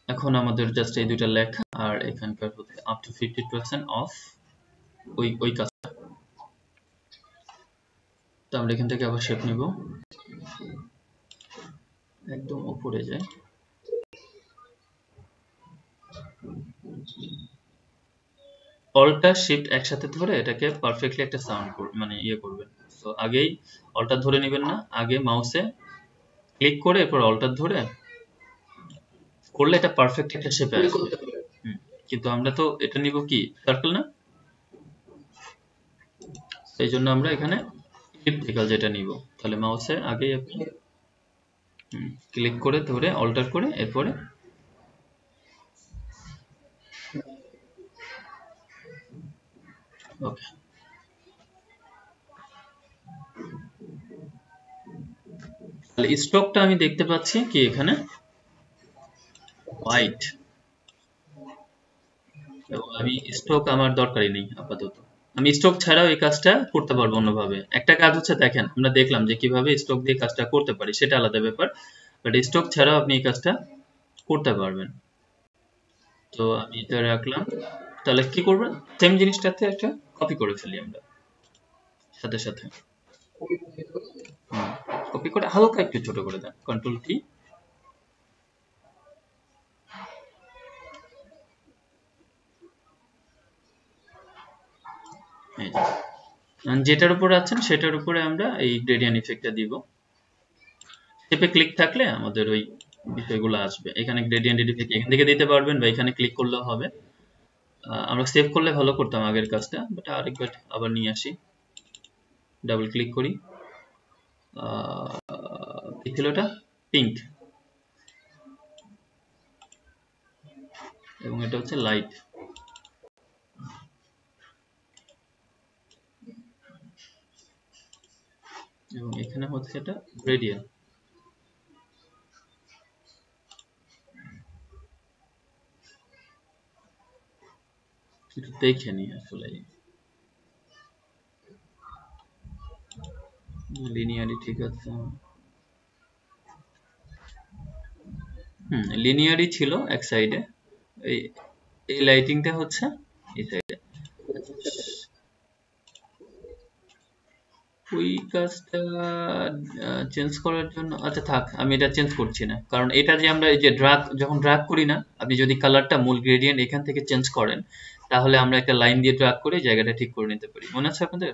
এখন আমাদের জাস্ট এই দুইটা লেখা আর এখানকার হচ্ছে আপ টু 50% অফ ওই কাজটা। তো আমরা এখান থেকে আবার শেপ নিব, একদম উপরে যায়। অল্টার শিফট একসাথে ধরে এটাকে পারফেক্টলি একটা সাউন্ড মানে ইয়ে করবেন। তো আগেই অল্টার ধরে নেবেন না, আগে মাউসে ক্লিক করে এরপর অল্টার ধরে করলে এটা পারফেক্ট একটা শেপে আসবে। কিন্তু আমরা তো এটা নিব কি সার্কেল না, সেই জন্য আমরা এখানে ইলিপটিক্যাল যেটা নিব। তাহলে মাউসে আগেই আপনি ক্লিক করে ধরে অল্টার করে এরপরে ওকে। তাহলে স্ট্রোকটা আমি দেখতে পাচ্ছি কি এখানে হোয়াইট, এবং আমি স্ট্রোক আমার দরকারই নেই আপাতত। আমি স্ট্রোক ছাড়াও এই কাজটা করতে পারবো অন্যভাবে। একটা কাজ হচ্ছে দেখেন আমরা দেখলাম যে কিভাবে স্ট্রোক দিয়ে কাজটা করতে পারি, সেটা আলাদা ব্যাপার, বাট স্ট্রোক ছাড়াও আপনি এই কাজটা করতে পারবেন। তো আমি এটা রাখলাম। তাহলে কি করবেন, সেম জিনিসটাতে একটা কপি করে ফেলি আমরা সাথে সাথে। কপি করে হালকা একটু ছোট করে দেন, কন্ট্রোল টি। যেটার উপরে আছেন সেটার উপরে আমরা এই গ্রেডিয়েন্ট ইফেক্টটা দিব। শেপে ক্লিক থাকলে আমাদের ওই বিষয়গুলো আসবে। এখানে গ্রেডিয়েন্ট ইফেক্ট এখান থেকে দিতে পারবেন বা এখানে ক্লিক করলেও হবে। আমরা সেভ করলে ভালো করতাম আগের কাজটা, বাট আরেকবার আবার নিয়ে আসি, ডাবল ক্লিক করি। কি ছিল এটা, পিঙ্ক, এবং এটা হচ্ছে লাইট। এবং এখানে হচ্ছে এটা গ্রেডিয়েন্ট। একটু দেখে নি আসলে লিনিয়ারি ঠিক আছে। লিনিয়ারি ছিল এক সাইডে, এই এই লাইটিংটা হচ্ছে এই সাইডে। ওই কাজটা চেঞ্জ করার জন্য, আচ্ছা থাক, আমি এটা চেঞ্জ করছি না, কারণ এটা যে আমরা এই যে যখন ড্রাগ করি না, আপনি যদি কালারটা মূল গ্রেডিয়েন্ট এখান থেকে চেঞ্জ করেন, তাহলে আমরা একটা লাইন দিয়ে ড্রাগ করে জায়গাটা ঠিক করে নিতে পারি। মনে আছে আপনাদের?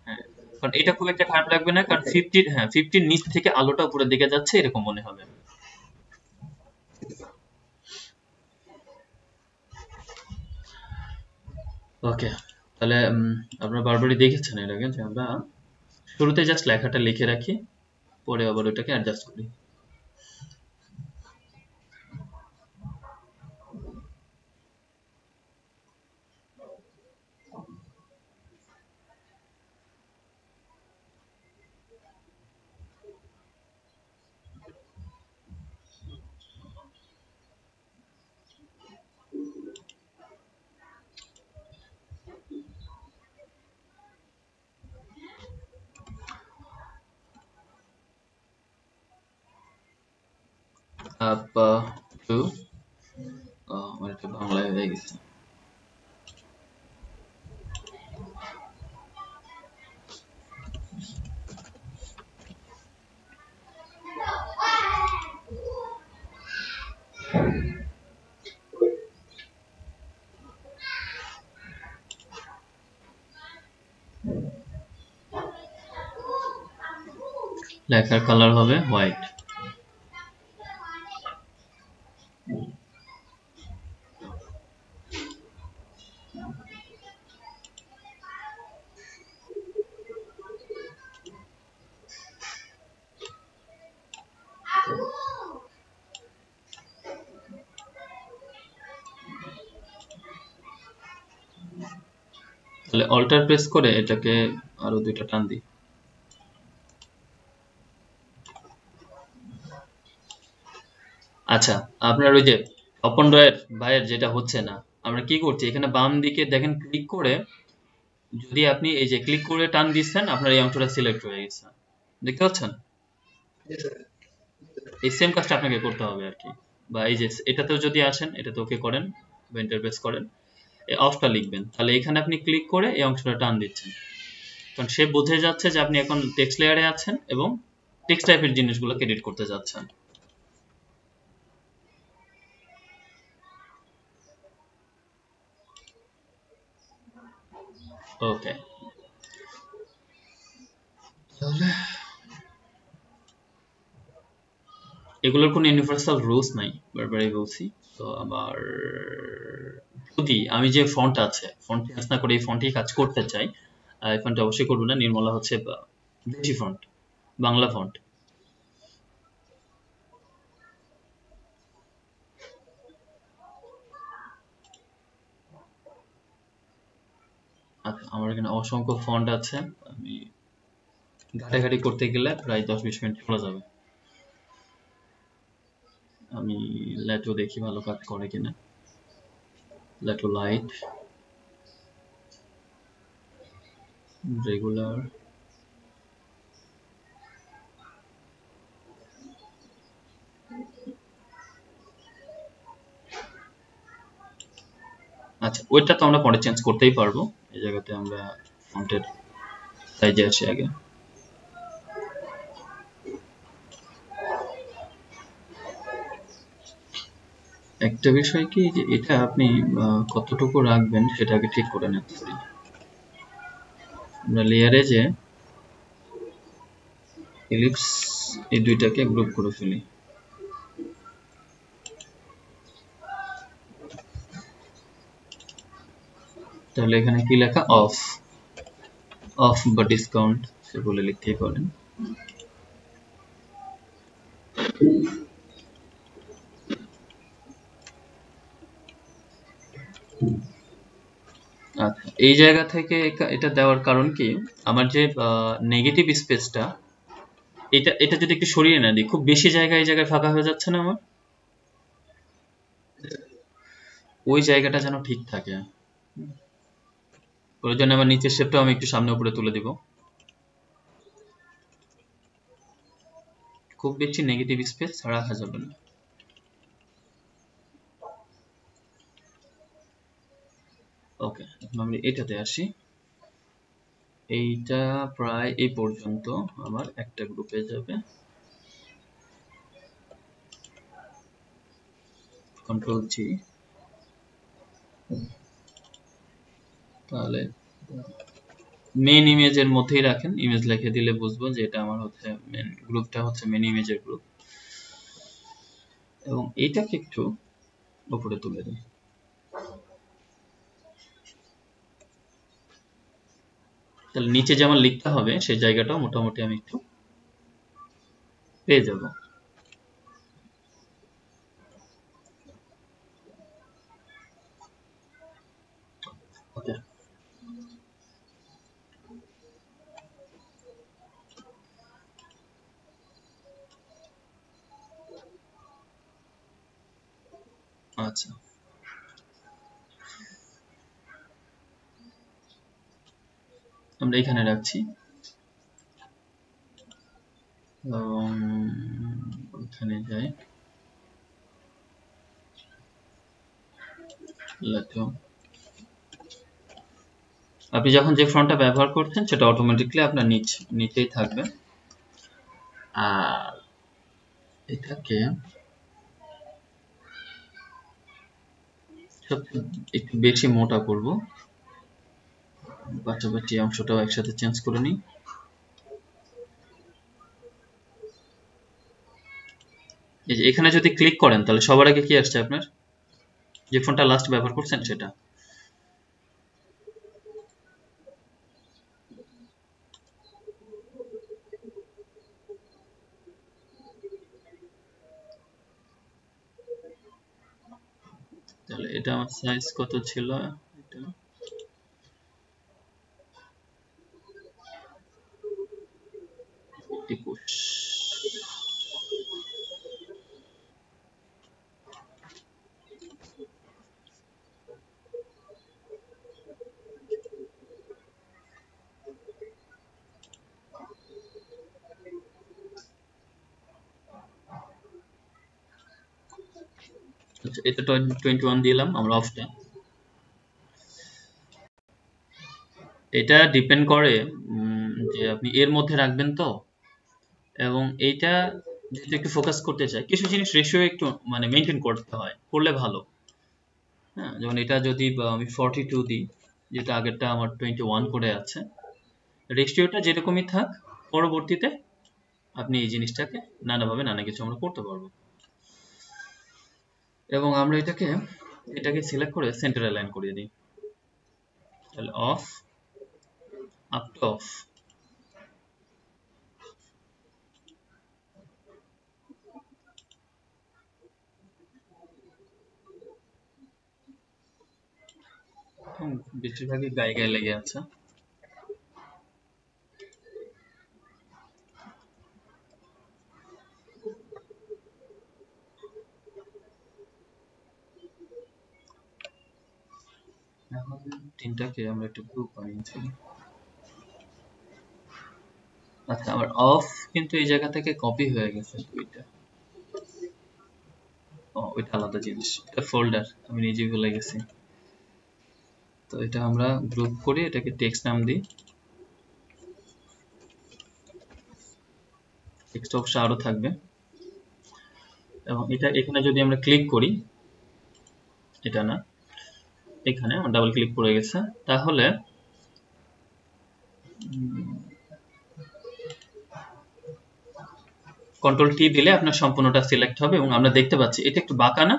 হ্যাঁ, কারণ এটা খুব একটা খারাপ লাগবে না, কারণ 50 নিচ থেকে আলোটা উপরের দিকে যাচ্ছে এরকম মনে হবে। ওকে, তাহলে আপনারা বারবারই দেখেছেন এর আগে যে আমরা শুরুতে জাস্ট লেখাটা লিখে রাখি, পরে আবার ওটাকে অ্যাডজাস্ট করি। আপ টু আমার এটা বাংলায় হয়ে গেছে। লেখার কালার হবে হোয়াইট। তাহলে অল্টার প্রেস করে এটাকে আরো দুইটা টান দিই। আচ্ছা, আপনার ওই যে অপন রয়ের ভাইয়ের যেটা হচ্ছে না, আমরা কি করছি এখানে বাম দিকে দেখেন ক্লিক করে, যদি আপনি এই যে ক্লিক করে টান দিচ্ছেন আপনার এই অংশটা সিলেক্ট হয়ে গেছে, দেখতে পাচ্ছেন? এই সেম কাজটা আপনাকে করতে হবে আর কি। বা এই যে এটাতেও যদি আসেন, এটাতে ওকে করেন বা ইন্টারপ্রেস করেন, এই অফটা লিখবেন, তাহলে এখানে আপনি ক্লিক করে এই অংশটা টান দিচ্ছেন, কারণ সে বুঝে যাচ্ছে যে আপনি এখন টেক্সট লেয়ারে আছেন এবং টেক্সট টাইপের জিনিসগুলো এডিট করতে যাচ্ছেন। ওকে, তাহলে এগুলোর কোনো ইউনিভার্সাল রুলস নাই, বারবারই বলছি। তো আমার যদি আমি যে ফন্ট আছে, ফন্ট চেঞ্জ না করে এই ফন্টেই কাজ করতে চাই, এই ফন্টটা অবশ্যই করবো না, নির্মলা হচ্ছে দেশি ফন্ট, বাংলা ফন্ট। আচ্ছা, আমার এখানে অসংখ্য ফন্ট আছে, আমি ঘাটাঘাটি করতে গেলে প্রায় 10-20 মিনিট চলে যাবে। আমি লেটো দেখি ভালো কাজ করে কিনা। লেটো লাইট, রেগুলার, আচ্ছা ওইটা তো আমরা পরে চেঞ্জ করতেই পারবো। এই জায়গাতে আমরা ফন্টের সাইজে আসি আগে। একটা বিষয় কি যে এটা আপনি কতটুকু রাখবেন সেটা আগে ঠিক করে নিতে হবে। আমরা লেয়ারে যে এলিপস এই দুইটাকে গ্রুপ করে ফেলি, তাহলে এখানে কি লেখা, অফ, অফ বা ডিসকাউন্ট সে বলে লিখতেই পারেন। আচ্ছা, এই জায়গা থেকে এটা দেওয়ার কারণ কি, আমার যে নেগেটিভ স্পেসটা, এটা এটা যদি একটু সরিয়ে না দিই, খুব বেশি জায়গায় এই জায়গায় ফাঁকা হয়ে যাচ্ছে না আমার, ওই জায়গাটা যেন ঠিক থাকে। ওই জন্য আমার নিচের শেপটাও আমি একটু সামনে উপরে তুলে দিব। খুব বেশি নেগেটিভ স্পেস রাখা যাবে না। ওকে, এখন আমি এটাতে আসি। এইটা প্রায় এই পর্যন্ত আমার একটা গ্রুপে যাবে। কন্ট্রোল জি, তাহলে মেন ইমেজের মধ্যেই রাখেন, ইমেজ লিখে দিলে বুঝবো যে এটা আমার হচ্ছে মেন গ্রুপটা, হচ্ছে মেন ইমেজের গ্রুপ। এবং এইটাকে একটু উপরে তুলে দিই, তাহলে নিচে যেমন লিখতে হবে সেই জায়গাটাও মোটামুটি আমি একটু পেয়ে যাব। ওকে, আচ্ছা, আমরা এখানে রাখছি এবং ওখানে যাই, আপনি যখন যে ফন্টটা ব্যবহার করছেন সেটা অটোমেটিক্যালি আপনার নিচেই থাকবে। আর এটাকে একটু বেশি মোটা করব, পাশাপাশি অংশটাও একসাথে চেঞ্জ করে নিই। এখানে যদি ক্লিক করেন তাহলে সবার আগে কি আসছে? আপনার যে ফোনটা লাস্ট ব্যবহার করছেন সেটা। তাহলে এটা আমার সাইজ কত ছিল? এটা 21। আচ্ছা, এটা 21 দিলাম আমরা অফটা। এটা ডিপেন্ড করে যে আপনি এর মধ্যে রাখবেন তো, এবং এইটা যদি একটু ফোকাস করতে চাই কিছু জিনিস রেশিও একটু মানে মেনটেন করতে হয়, করলে ভালো। হ্যাঁ, যেমন এটা যদি আমি 42 দিই, যেটা আগেরটা আমার 21 করে আছে, রেশিওটা যেরকমই থাক, পরবর্তীতে আপনি এই জিনিসটাকে নানাভাবে নানা কিছু আমরা করতে পারবো। এবং আমরা এটাকে সিলেক্ট করে সেন্টার অ্যালাইন করিয়ে দিই। তাহলে অফ, আপ টু অফ। বেশিরভাগই গায়ে গায়ে লেগে আছে। এখন তিনটাকে আমরা একটু গ্রুপ বানিয়েছি। আচ্ছা, আমার অফ কিন্তু এই জায়গা থেকে কপি হয়ে গেছে দুইটা। ওইটা আলাদা জিনিস, এটা ফোল্ডার, আমি নিজেই ভুলে গেছি। তো এটা আমরা গ্রুপ করে এটাকে টেক্সট নাম দিই। টেক্সট অংশ আরো থাকবে, এবং এটা এখানে যদি আমরা ক্লিক করি, এটা না, এখানে আমার ডাবল ক্লিক করে গেছে, তাহলে কন্ট্রোল টি দিলে আপনার সম্পূর্ণটা সিলেক্ট হবে, এবং আমরা দেখতে পাচ্ছি এটা একটু বাঁকা না?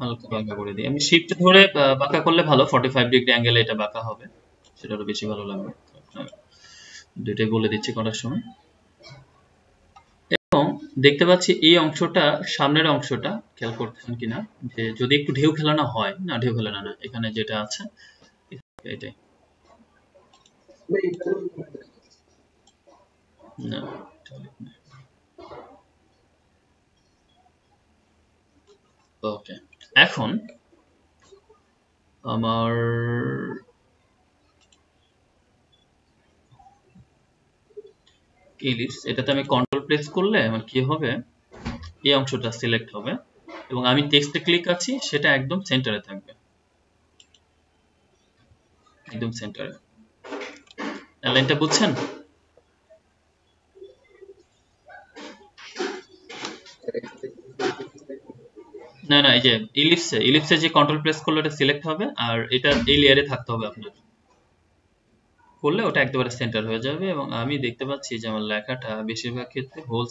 হালকা বাঁকা করে দিই, আমি শিফট ধরে বাঁকা করলে ভালো, 45 ডিগ্রি অ্যাঙ্গেলে এটা বাঁকা হবে, সেটা আরো বেশি ভালো লাগবে। দুইটাই বলে দিচ্ছি করার সময়। এবং দেখতে পাচ্ছি এই অংশটা, সামনের অংশটা খেয়াল করছেন কিনা, যে যদি একটু ঢেউ খেলানো হয়, না ঢেউ খেলানো না, এখানে যেটা আছে এটাই না। ওকে, এখন আমার ইলিপস, এটাতে আমি কন্ট্রোল প্রেস করলে আমার কি হবে, এই অংশটা সিলেক্ট হবে, এবং আমি টেক্সটে ক্লিক আছি, সেটা একদম সেন্টারে থাকবে, একদম সেন্টারে। লাইনটা বুঝছেন? না না, এই যে ইলিপসে যে কন্ট্রোল প্রেস করলে এটা সিলেক্ট হবে, আর এটা এই লেয়ারে থাকতে হবে আপনার, করলে ওটা একেবারে সেন্টার হয়ে যাবে। এবং আমি দেখতে পাচ্ছি যে আমার লেখাটা বেশিরভাগ ক্ষেত্রে হোল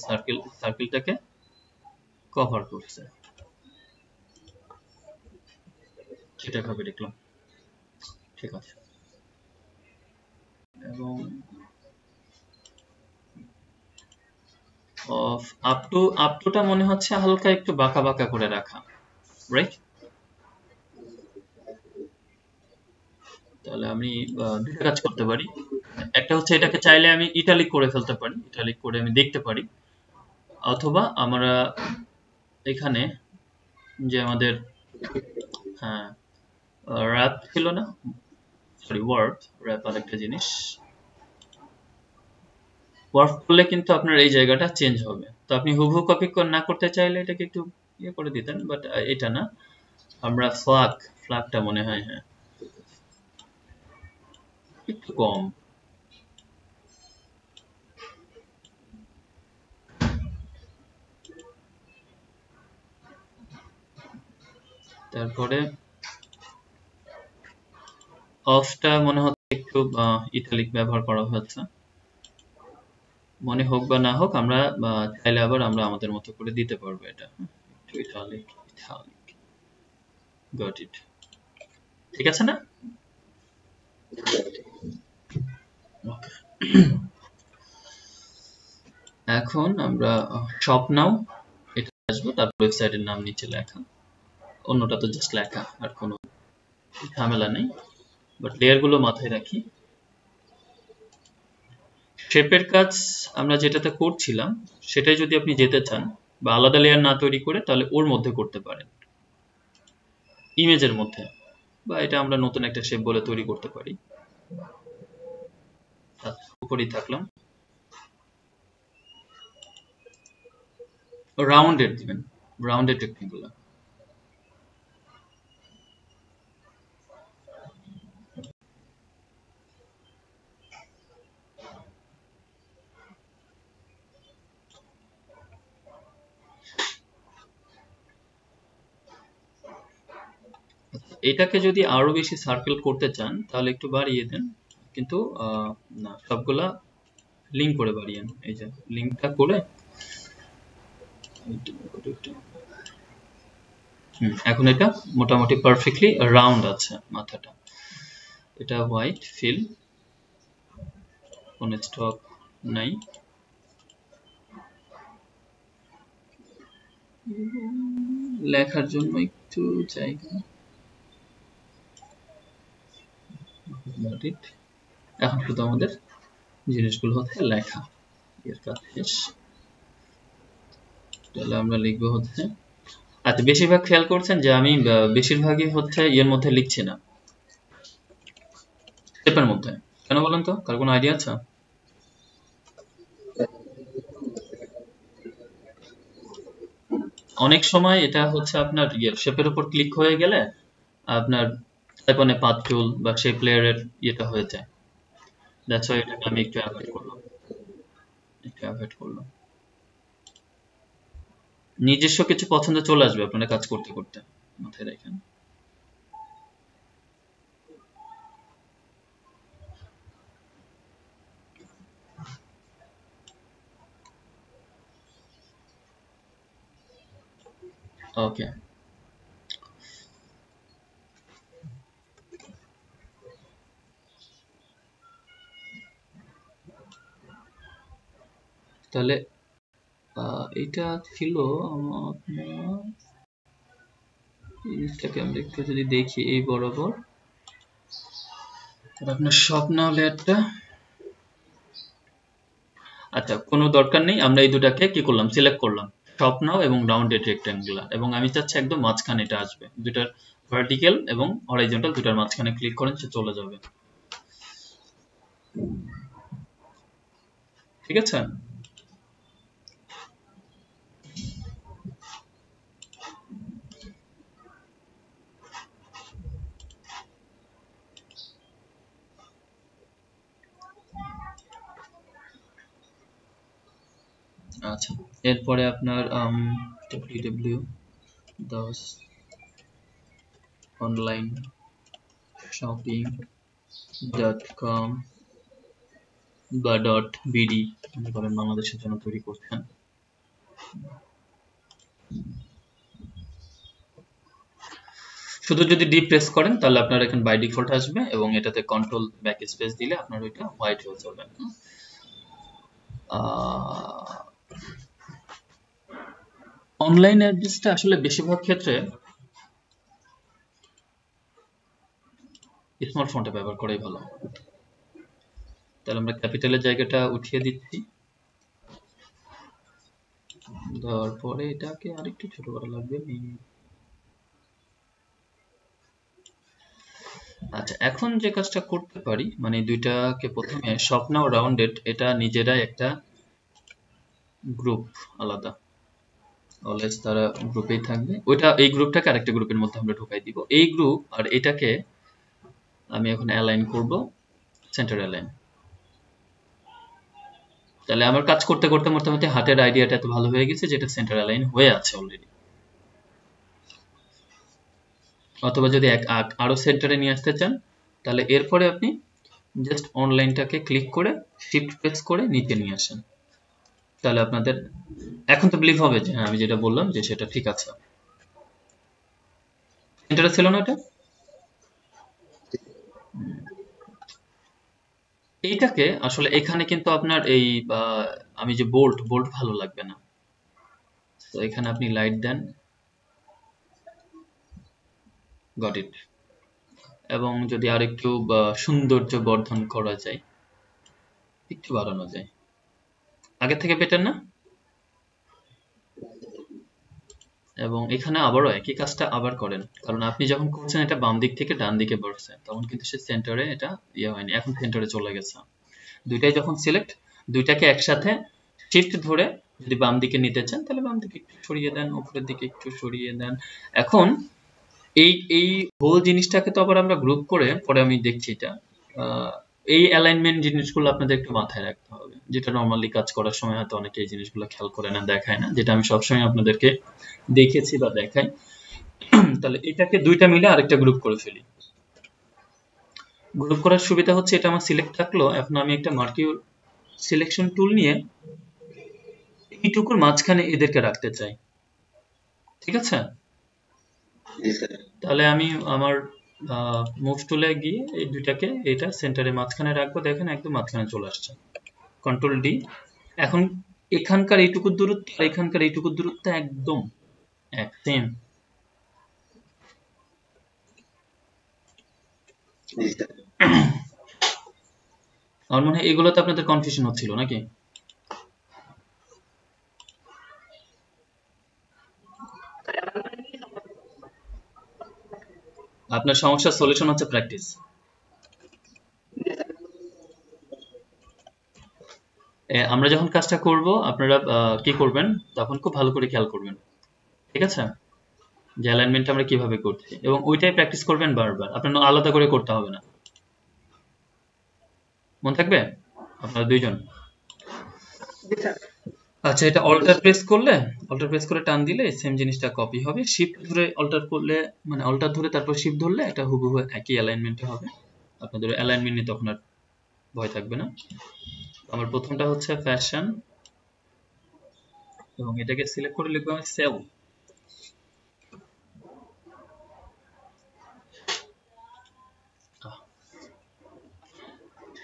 সার্কেলটাকে কভার করছে, সেটা ভাবে দেখলাম। ঠিক আছে, এবং আপ টুটা মনে হচ্ছে হালকা একটু বাঁকা বাঁকা করে রাখা, রাইট? তাহলে আমি দুটো কাজ করতে পারি। একটা হচ্ছে এটাকে চাইলে আমি ইটালিক করে ফেলতে পারি, ইটালিক করে আমি দেখতে পারি, অথবা আমরা এখানে যে আমাদের হ্যাঁ র্যাপ ছিল না, সরি ওয়ার্প, র্যাপ আরেকটা জিনিস, ওয়ার্প করলে কিন্তু আপনার এই জায়গাটা চেঞ্জ হবে। তো আপনি হুবহু কপি না করতে চাইলে এটাকে একটু ইয়ে করে দিতেন, বাট এটা না, আমরা ফ্ল্যাগটা মনে হয় হ্যাঁ একটু কম। তারপরে অফটা মনে হচ্ছে একটু ইটালিক ব্যবহার করা হয়েছে, মনে হোক বা না হোক আমরা চাইলে আবার আমরা আমাদের মতো করে দিতে পারবো এটা। একটু ইটালিক ইটালিক, গট ইট, ঠিক আছে না? ওকে, এখন আমরা শপ নাও এটা আসবো, তারপর ওয়েবসাইটের নাম নিচে লেখা, অন্যটা তো জাস্ট লেখা, আর কোনো ঝামেলা নেই, বাট লেয়ার গুলো মাথায় রাখি। শেপের কাজ আমরা যেটাতে করছিলাম সেটাই যদি আপনি যেতে চান বা আলাদা লেয়ার না তৈরি করে, তাহলে ওর মধ্যে করতে পারেন, ইমেজের মধ্যে, বা এটা আমরা নতুন একটা শেপ বলে তৈরি করতে পারি। উপরেই থাকলাম, রাউন্ডেড দিবেন, রাউন্ডেড রেক্টেঙ্গুলার। এটাকে যদি আরো বেশি সার্কেল করতে চান তাহলে একটু বাড়িয়ে দেন, কিন্তু না, সবগুলা লিঙ্ক করে বাড়িয়েন, এই যে লিঙ্কটা করে। এখন এটা মোটামুটি পারফেক্টলি রাউন্ড আছে মাথাটা। এটা হোয়াইট ফিল, কোন স্টক নাই, লেখার জন্য একটু জায়গা। এখন শুধু আমাদের জিনিসগুলো হচ্ছে লেখা, এর কাজ শেষ। তাহলে আমরা লিখবো হচ্ছে, আচ্ছা বেশিরভাগ খেয়াল করছেন যে আমি বেশিরভাগই হচ্ছে এর মধ্যে লিখছি না, স্টেপের মধ্যে। কেন বলেন তো, কার কোনো আইডিয়া আছে? অনেক সময় এটা হচ্ছে আপনার শেপের উপর ক্লিক হয়ে গেলে আপনার আইকনে পাথ টুল বা শেপ লেয়ারের ইয়েটা হয়ে যায়, দ্যাটস ওয়াই এটাকে আমি একটু অ্যাভয়েড করলাম। নিজস্ব কিছু পছন্দ চলে আসবে আপনারা কাজ করতে করতে, মাথায় রাখেন। ওকে, তাহলে এটা ছিল আপনার, জিনিসটাকে আমরা একটু যদি দেখি এই বরাবর, আপনার স্বপ্ন লেয়ারটা, আচ্ছা কোনো দরকার নেই, আমরা এই দুটাকে কি করলাম, সিলেক্ট করলাম, টপ নাও এবং রাউন্ডেড রেক্ট্যাঙ্গুলার, এবং আমি চাচ্ছি একদম মাঝখানে এটা আসবে, দুটার ভার্টিক্যাল এবং হরাইজন্টাল দুটার মাঝখানে ক্লিক করেন, সে চলে যাবে, ঠিক আছে? আচ্ছা, এরপরে আপনার www.10 online-shopping.com বা .bd মনে করেন বাংলাদেশের জন্য তৈরি করছেন। শুধু যদি ডি প্রেস করেন তাহলে আপনার এখানে বাই ডিফল্ট আসবে, এবং এটাতে কন্ট্রোল ব্যাক স্পেস দিলে আপনার ওইটা হোয়াইট হয়ে যাবে। অনলাইন অ্যাড্রেসটা আসলে বেশিরভাগ ক্ষেত্রে স্মল ফন্টে ব্যবহার করাই ভালো। তাহলে আমরা ক্যাপিটালের জায়গাটা উঠিয়ে দিচ্ছি, দেওয়ার পরে এটাকে আরেকটু ছোট করা লাগবে। আচ্ছা, এখন যে কাজটা করতে পারি, মানে দুইটাকে প্রথমে শপ নাও রাউন্ডেড এটা নিজেরাই একটা গ্রুপ আলাদা, অলওয়েজ তারা গ্রুপেই থাকবে। ওইটা এই গ্রুপটাকে আরেকটা গ্রুপের মধ্যে আমরা ঢুকাই দিব। এই গ্রুপ আর এটাকে আমি এখন অ্যালাইন করব, সেন্টার অ্যালাইন। তাহলে আমার কাজ করতে করতে মোটামুটি হাতের আইডিয়াটা এত ভালো হয়ে গেছে যেটা সেন্টার অ্যালাইন হয়ে আছে অলরেডি। অথবা যদি আরো সেন্টারে নিয়ে আসতে চান তাহলে এরপরে আপনি জাস্ট অনলাইনটাকে ক্লিক করে শিফট প্রেস করে নিচে নিয়ে আসেন। তাহলে আপনাদের এখন তো বিলিভ হবে যে হ্যাঁ আমি যেটা বললাম যে সেটা ঠিক আছে। সেন্টারে ছিল না এটা? এইটাকে আসলে এখানে কিন্তু আপনার এই আমি যে বোল্ট ভালো লাগবে না, তো এখানে আপনি লাইট দেন, গট ইট। এবং যদি আরেকটু সৌন্দর্য বর্ধন করা যায়, একটু বাড়ানো যায়, আগে থেকে বেটার না? এবং এখানে আবারও একই কাজটা আবার করেন, কারণ আপনি যখন করছেন এটা বাম দিক থেকে ডান দিকে বাড়ছে, তখন কিন্তু সে সেন্টারে এটা ইয়ে হয়নি, এখন সেন্টারে চলে গেছে। দুইটাই যখন সিলেক্ট, দুইটাকে একসাথে শিফট ধরে যদি বাম দিকে নিতে চান তাহলে বাম দিকে একটু সরিয়ে দেন, উপরের দিকে একটু সরিয়ে দেন। এখন এই এই হোল জিনিসটাকে তো আবার আমরা গ্রুপ করে পরে আমি দেখছি এটা, এই অ্যালাইনমেন্ট জিনিসগুলো আপনাদের একটু মাথায় রাখতে হবে, যেটা নর্মালি কাজ করার সময় হয়তো অনেকে এই জিনিসগুলো খেয়াল করে না, দেখায় না, যেটা আমি সবসময় আপনাদেরকে দেখেছি বা দেখাই। তাহলে এটাকে দুইটা মিলে আরেকটা গ্রুপ করে ফেলি। গ্রুপ করার সুবিধা হচ্ছে এটা আমার সিলেক্ট থাকলো, এখন আমি একটা মার্কিউ সিলেকশন টুল নিয়ে এইটুকুর মাঝখানে এদেরকে রাখতে চাই, ঠিক আছে? তাহলে আমি আমার মুভ টুলে গিয়ে এই দুইটাকে এটা সেন্টারে মাঝখানে রাখবো, দেখেন একদম মাঝখানে চলে আসছে, কন্ট্রোল ডি। এখন এখানকার এইটুকুর দূরত্ব আর এখানকার এইটুকুর দূরত্ব একদম এক সেম। আমার মনে হয় এগুলোতে আপনাদের কনফিউশন হচ্ছিল নাকি? আপনার সমস্যার সলিউশন হচ্ছে প্র্যাকটিস। আমরা যখন কাজটা করব আপনারা কি করবেন তখন খুব ভালো করে খেয়াল করবেন, ঠিক আছে? যে অ্যালাইনমেন্ট আমরা কিভাবে করছি, এবং ওইটাই প্র্যাকটিস করবেন বারবার, আপনার আলাদা করে করতে হবে না। মনে থাকবে আপনারা দুইজন? আচ্ছা, এটা অল্টার প্রেস করে টান দিলে সেম জিনিসটা কপি হবে, শিফট ধরে অল্টার করলে মানে অল্টার ধরে তারপর শিফট ধরলে এটা হুবহু একই অ্যালাইনমেন্টে হবে। আপনাদের অ্যালাইনমেন্ট নিয়ে তখন আর ভয় থাকবে না। আমার প্রথমটা হচ্ছে ফ্যাশন, এবং এটাকে সিলেক্ট করে লিখবো আমি সেল।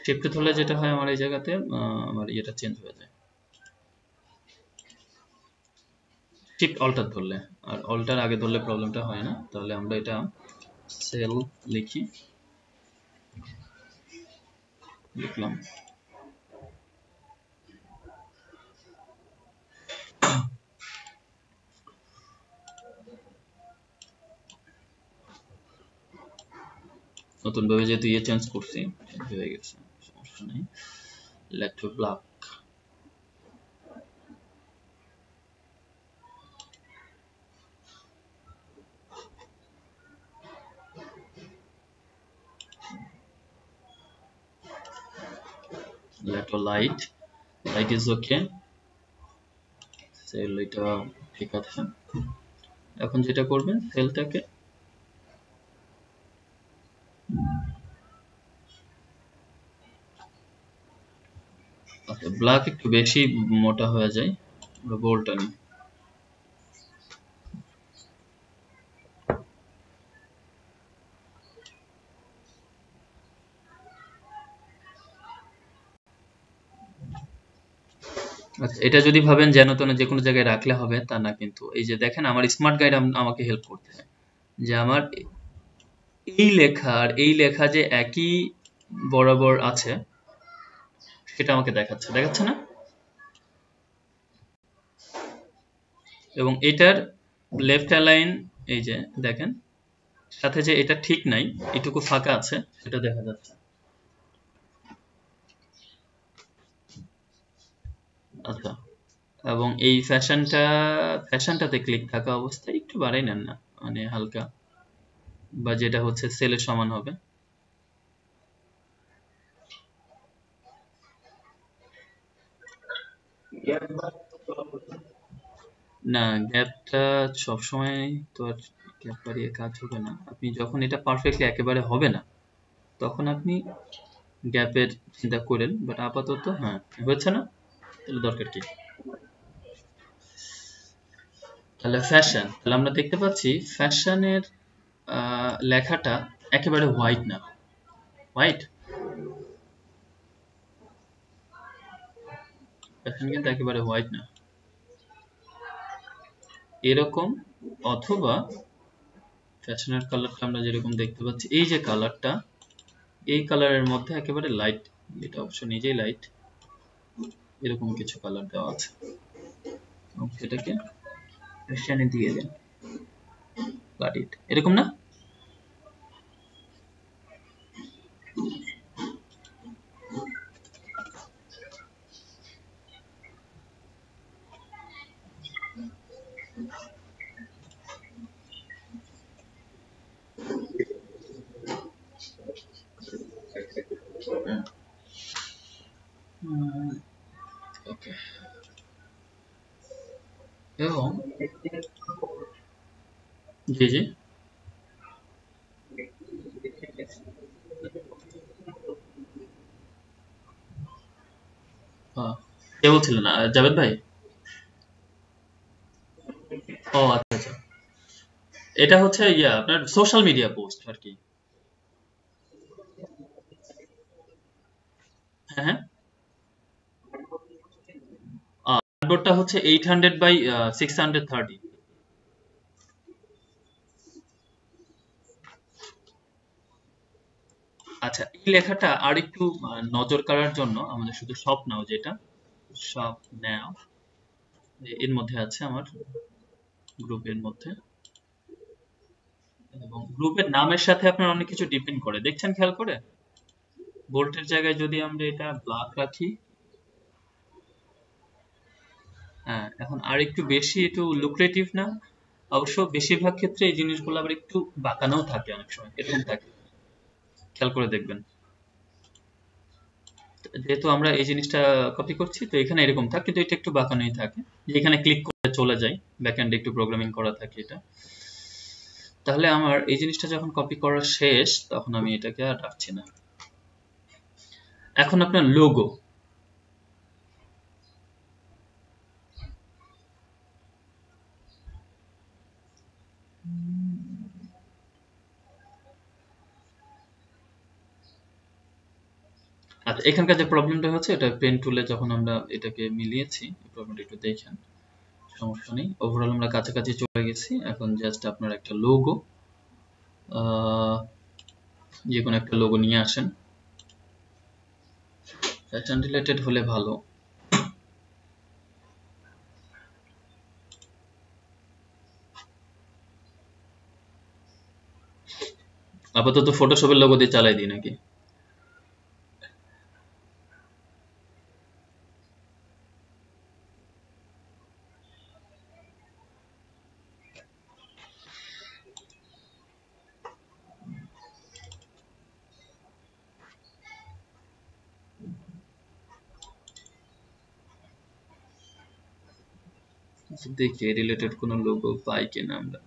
শিফট ধরলে যেটা হয় আমার এই জায়গাতে আমার ইয়েটা চেঞ্জ হয়ে যায়, শিফট অল্টার ধরলে, আর অল্টার আগে ধরলে প্রবলেমটা হয় না। তাহলে আমরা এটা সেল লিখলাম। নতুন ভাবে যেহেতু ইয়ে চেঞ্জ করছি হয়ে গেছে, সমস্যা নেই। Let to black, let to light, light is okay, সেল এটা ঠিক আছে। এখন যেটা করবেন সেলটাকে আচ্ছা ব্ল্যাক একটু বেশি মোটা হয়ে যায়, আমরা বোল্ডটা নিই। আচ্ছা, এটা যদি ভাবেন যেন তেন যে কোনো জায়গায় রাখলে হবে তা না, কিন্তু এই যে দেখেন আমার স্মার্ট গাইড আমাকে হেল্প করছে, যে আমার এই লেখা আর এই লেখা যে একই বরাবর আছে সেটা আমাকে দেখাচ্ছে না? এবং এটার লেফট অ্যালাইন এই যে দেখেন সাথে যে এটা ঠিক নাই, এটুকু ফাঁকা আছে সেটা দেখা যাচ্ছে। আচ্ছা, এবং এই ফ্যাশনটাতে ক্লিক থাকা অবস্থায় একটু বাড়াই নেন না, মানে হালকা, বা যেটা হচ্ছে সেলের সমান হবে। না, গ্যাপটা সবসময় তো আর গ্যাপ বাড়িয়ে কাজ হবে না। আপনি যখন এটা পারফেক্টলি একেবারে হবে না, তখন আপনি গ্যাপের চিন্তা করেন, বাট আপাতত হ্যাঁ হচ্ছে না, তাহলে দরকার কি? তাহলে ফ্যাশন, তাহলে আমরা দেখতে পাচ্ছি ফ্যাশনের লেখাটা একেবারে হোয়াইট না, হোয়াইট ফ্যাশন কিন্তু একেবারে হোয়াইট না, এরকম, অথবা ফ্যাশনের কালারটা আমরা যেরকম দেখতে পাচ্ছি, এই যে কালারটা, এই কালারের মধ্যে একেবারে লাইট, এটা অবশ্য নিজেই লাইট, এরকম কিছু কালার দেওয়া আছে, সেটাকে ফ্যাশনে দিয়ে দেন, এরকম না? ওকে, এবং জি জি, কে বলছিলেন? জাভেদ ভাই? ও আচ্ছা আচ্ছা, এটা হচ্ছে ইয়া আপনার সোশ্যাল মিডিয়া পোস্ট আর কি। হ্যাঁ হ্যাঁ, কার্ডবোর্ডটা হচ্ছে 800 বাই 630। আচ্ছা, এই লেখাটা আর একটু নজর কাড়ার জন্য আমাদের শুধু শপ নাও, যেটা শপ নাও এর মধ্যে আছে, আমার গ্রুপের মধ্যে, এবং গ্রুপের নামের সাথে আপনার অনেক কিছু ডিপেন্ড করে, দেখছেন খেয়াল করে? বোল্টের জায়গায় যদি আমরা এটা ব্ল্যাক রাখি, হ্যাঁ, এখন আর একটু বেশি একটু লুক্রেটিভ না? অবশ্য বেশিরভাগ ক্ষেত্রে এই জিনিসগুলো আবার একটু বাঁকানোও থাকে, অনেক সময় এরকম থাকে, খেয়াল করে দেখবেন। যেহেতু আমরা এই জিনিসটা কপি করছি, তো এখানে এরকম থাকে, কিন্তু এটা একটু বাঁকানোই থাকে, যেখানে ক্লিক করে চলে যায়, ব্যাকএন্ডে একটু প্রোগ্রামিং করা থাকে এটা। তাহলে আমার এই জিনিসটা যখন কপি করা শেষ, তখন আমি এটাকে আর রাখছি না। এখন আপনার লোগো, আচ্ছা, এখানকার যে প্রবলেমটা হচ্ছে, এটা পেন টুলে যখন আমরা এটাকে মিলিয়েছি, প্রবলেমটা একটু দেখেন, সমস্যা নেই, ওভারঅল আমরা কাছাকাছি চলে গেছি। এখন জাস্ট আপনার একটা লোগো, যে কোনো একটা লোগো নিয়ে আসেন, প্যাটার্ন রিলেটেড হলে ভালো। আপাতত ফটোশপের লোগো দিয়ে চালাই দিই নাকি? দেখি রিলেটেড কোনো লোগো পাই কিনা আমরা।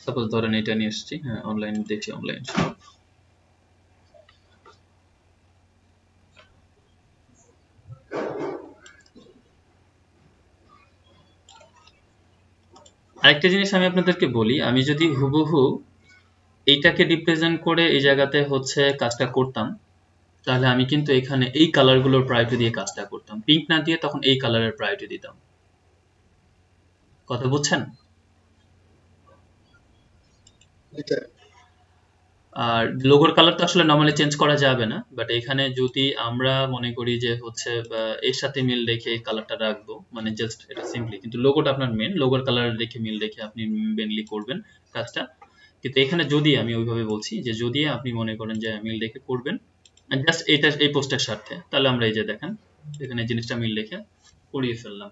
সাপোজ ধরেন এটা নিয়ে এসেছি, হ্যাঁ, অনলাইন দেখি, অনলাইন শপ। আরেকটা জিনিস আমি আপনাদেরকে বলি, আমি যদি হুবহু এইটাকে রিপ্রেজেন্ট করে এই জায়গাতে হচ্ছে কাজটা করতাম, তাহলে আমি কিন্তু এখানে এই কালারগুলোর প্রায়োরিটি দিয়ে কাজটা করতাম, পিঙ্ক না দিয়ে তখন এই কালারের প্রায়োরিটি দিতাম। কথা বুঝছেন? আর লোগোর কালার তো আসলে নরমালি চেঞ্জ করা যাবে না, বাট এখানে যদি আমরা মনে করি যে হচ্ছে এর সাথে মিল রেখে এই কালারটা রাখবো, মানে জাস্ট এটা সিম্পলি, কিন্তু লোগোটা আপনার মেন, লোগোর কালার রেখে মিল রেখে আপনি মেনলি করবেন কাজটা। কিন্তু এখানে যদি আমি ওইভাবে বলছি যে যদি আপনি মনে করেন যে মিল রেখে করবেন জাস্ট এটা এই পোস্টের স্বার্থে, তাহলে আমরা এই যে দেখেন এখানে জিনিসটা মিল রেখে করিয়ে ফেললাম।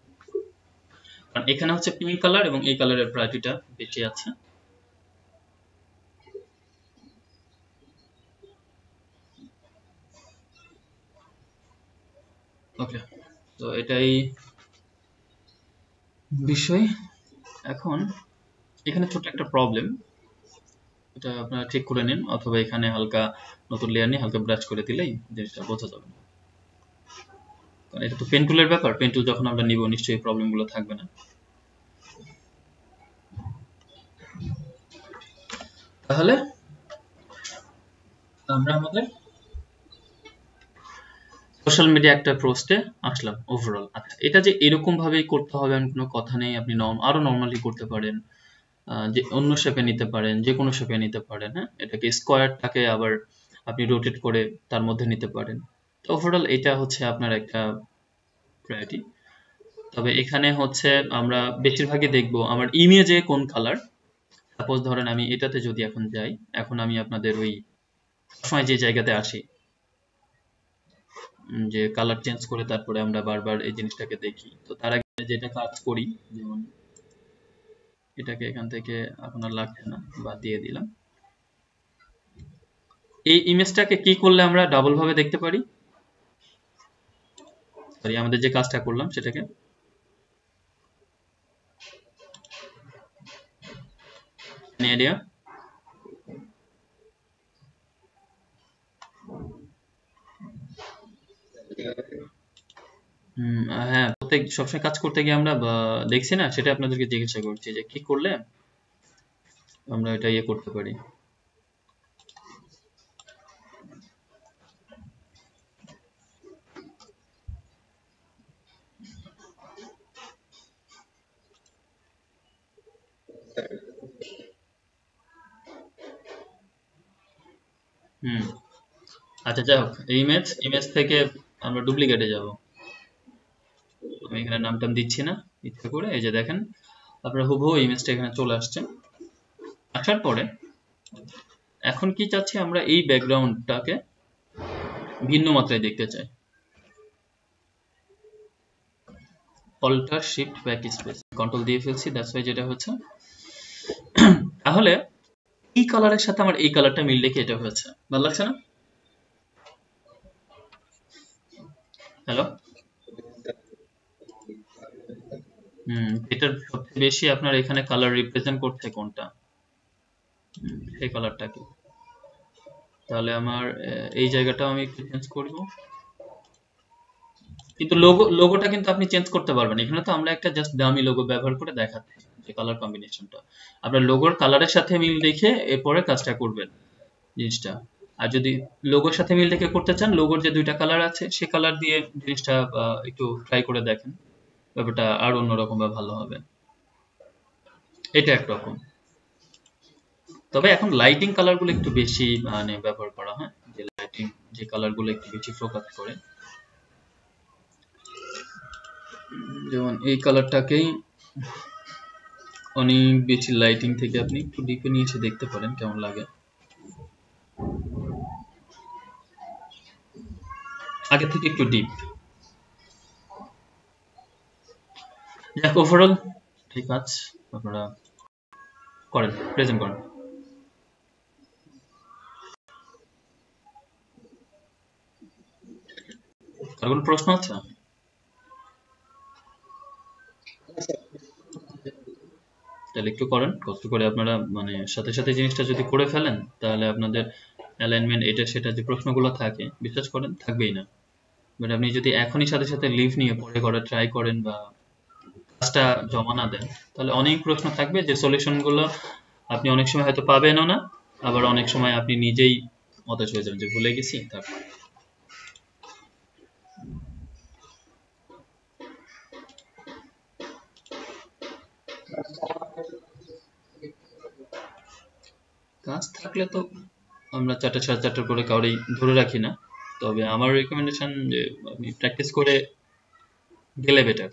কারণ এখানে হচ্ছে পিঙ্ক কালার এবং এই কালারের প্রায়োরিটিটা বেশি আছে। ওকে, তো এটাই বিষয়। এখন এখানে ছোট একটা প্রবলেম, এটা আপনারা ঠিক করে নিন, অথবা এখানে হালকা নতুন লেয়ার নিয়ে হালকা ব্রাশ করে দিলেই জিনিসটা বোঝা যাবে না। কারণ এটা তো পেন টুলের ব্যাপার, পেন টুল যখন আমরা নিব নিশ্চয়ই প্রবলেমগুলো থাকবে না। তাহলে আমরা আমাদের সোশ্যাল মিডিয়া একটা পোস্টে আসলাম ওভারঅল। আচ্ছা, এটা যে এরকম ভাবেই করতে হবে এমন কোনো কথা নেই, আপনি আরো নর্মালি করতে পারেন, যে অন্য শেপে নিতে পারেন, যে কোনো শেপে নিতে পারেন। হ্যাঁ, এটাকে স্কোয়ারটাকে আবার আপনি রোটেট করে তার মধ্যে নিতে পারেন। তো ওভারঅল এটা হচ্ছে আপনার একটা প্রায়োরিটি। তবে এখানে হচ্ছে আমরা বেশিরভাগই দেখবো আমার ইমেজে কোন কালার। সাপোজ ধরেন আমি এটাতে যদি এখন যাই, এখন আমি আপনাদের ওই সময় যে জায়গাতে আসি যে কালার চেঞ্জ করে তারপরে আমরা বারবার এই জিনিসটাকে দেখি, তো তার আগে যেটা কাজ করি, যেমন এটাকে এখান থেকে আপনার লাগছে না, বাদ দিয়ে দিলাম। এই ইমেজটাকে কি করলে আমরা ডাবল ভাবে দেখতে পারি, সরি আমাদের যে কাজটা করলাম সেটাকে আইডিয়া। হ্যাঁ, প্রত্যেক সবসময় কাজ করতে গিয়ে আমরা দেখছি না, সেটা আপনাদেরকে জিজ্ঞাসা করছি যে কি করলে আমরা এটা ইয়ে করতে পারি। হুম, আচ্ছা যাই হোক, ইমেজ ইমেজ থেকে আমরা ডুপ্লিকেটে যাব। আমি এখানে নাম টাম দিচ্ছি না ইচ্ছা করে। এই যে দেখেন আপনার হুবহু ইমেজটা এখানে চলে আসছে। আসার পরে এখন কি চাচ্ছি, আমরা এই ব্যাকগ্রাউন্ডটাকে ভিন্ন মাত্রায় দেখতে চাই। Alt shift backspace control দিয়ে ফেলছি, দ্যাটস ওয়াই যেটা হচ্ছে। তাহলে এই কালারের সাথে আমার এই কালারটা মিল রেখে এটা হয়েছে, ভালো লাগছে না? হ্যালো, এটার সবচেয়ে বেশি আপনার এখানে কালার রিপ্রেজেন্ট করছে কোনটা, সেই কালারটা কি? তাহলে আমার এই জায়গাটাও আমি একটু চেঞ্জ করব। কিন্তু লোগোটা কিন্তু আপনি চেঞ্জ করতে পারবেন, এখানে তো আমরা একটা জাস্ট ডামি লোগো ব্যবহার করে দেখাচ্ছি যে কালার কম্বিনেশনটা। আপনার লোগোর কালারের সাথে মিল রেখে এরপরে কাজটা করবেন জিনিসটা। আর যদি লোগোর সাথে মিল রেখে করতে চান, লোগোর যে দুইটা কালার আছে সে কালার দিয়ে জিনিসটা একটু ট্রাই করে দেখেন, ব্যাপারটা আর অন্যরকম বা ভালো হবে। এটা একরকম। তবে এখন লাইটিং কালার গুলো একটু বেশি মানে ব্যবহার করা হয়, যে লাইটিং যে কালার গুলো একটু বেশি ফোকাস করে, যেমন এই কালারটাকেই অনেক বেশি লাইটিং থেকে আপনি একটু ডিপে নিয়ে এসে দেখতে পারেন কেমন লাগে। আগে থেকে একটু ডিপ। যাক, ওভারঅল ঠিক আছে, আপনারা করেন, প্রেজেন্ট করেন। আর কোনো প্রশ্ন আছে? তাহলে একটু করেন, কষ্ট করে আপনারা, মানে সাথে সাথে জিনিসটা যদি করে ফেলেন তাহলে আপনাদের অ্যালাইনমেন্ট এটা সেটা যে প্রশ্নগুলো থাকে বিশ্বাস করেন থাকবেই না। বাট আপনি যদি এখনই সাথে সাথে লিভ নিয়ে পরে করার ট্রাই করেন বা কাজটা জমা না দেন, তাহলে অনেক প্রশ্ন থাকবে যে সলিউশন গুলো আপনি অনেক সময় হয়তো পাবেনও না, আবার অনেক সময় আপনি নিজেই হতাশ হয়ে যাবেন যে ভুলে গেছি। তারপর কাজ থাকলে তো আমরা 4টা 4.5 করে কাউরেই ধরে রাখি না, তবে আমার রেকমেন্ডেশন যে আপনি প্র্যাকটিস করে গেলে বেটার।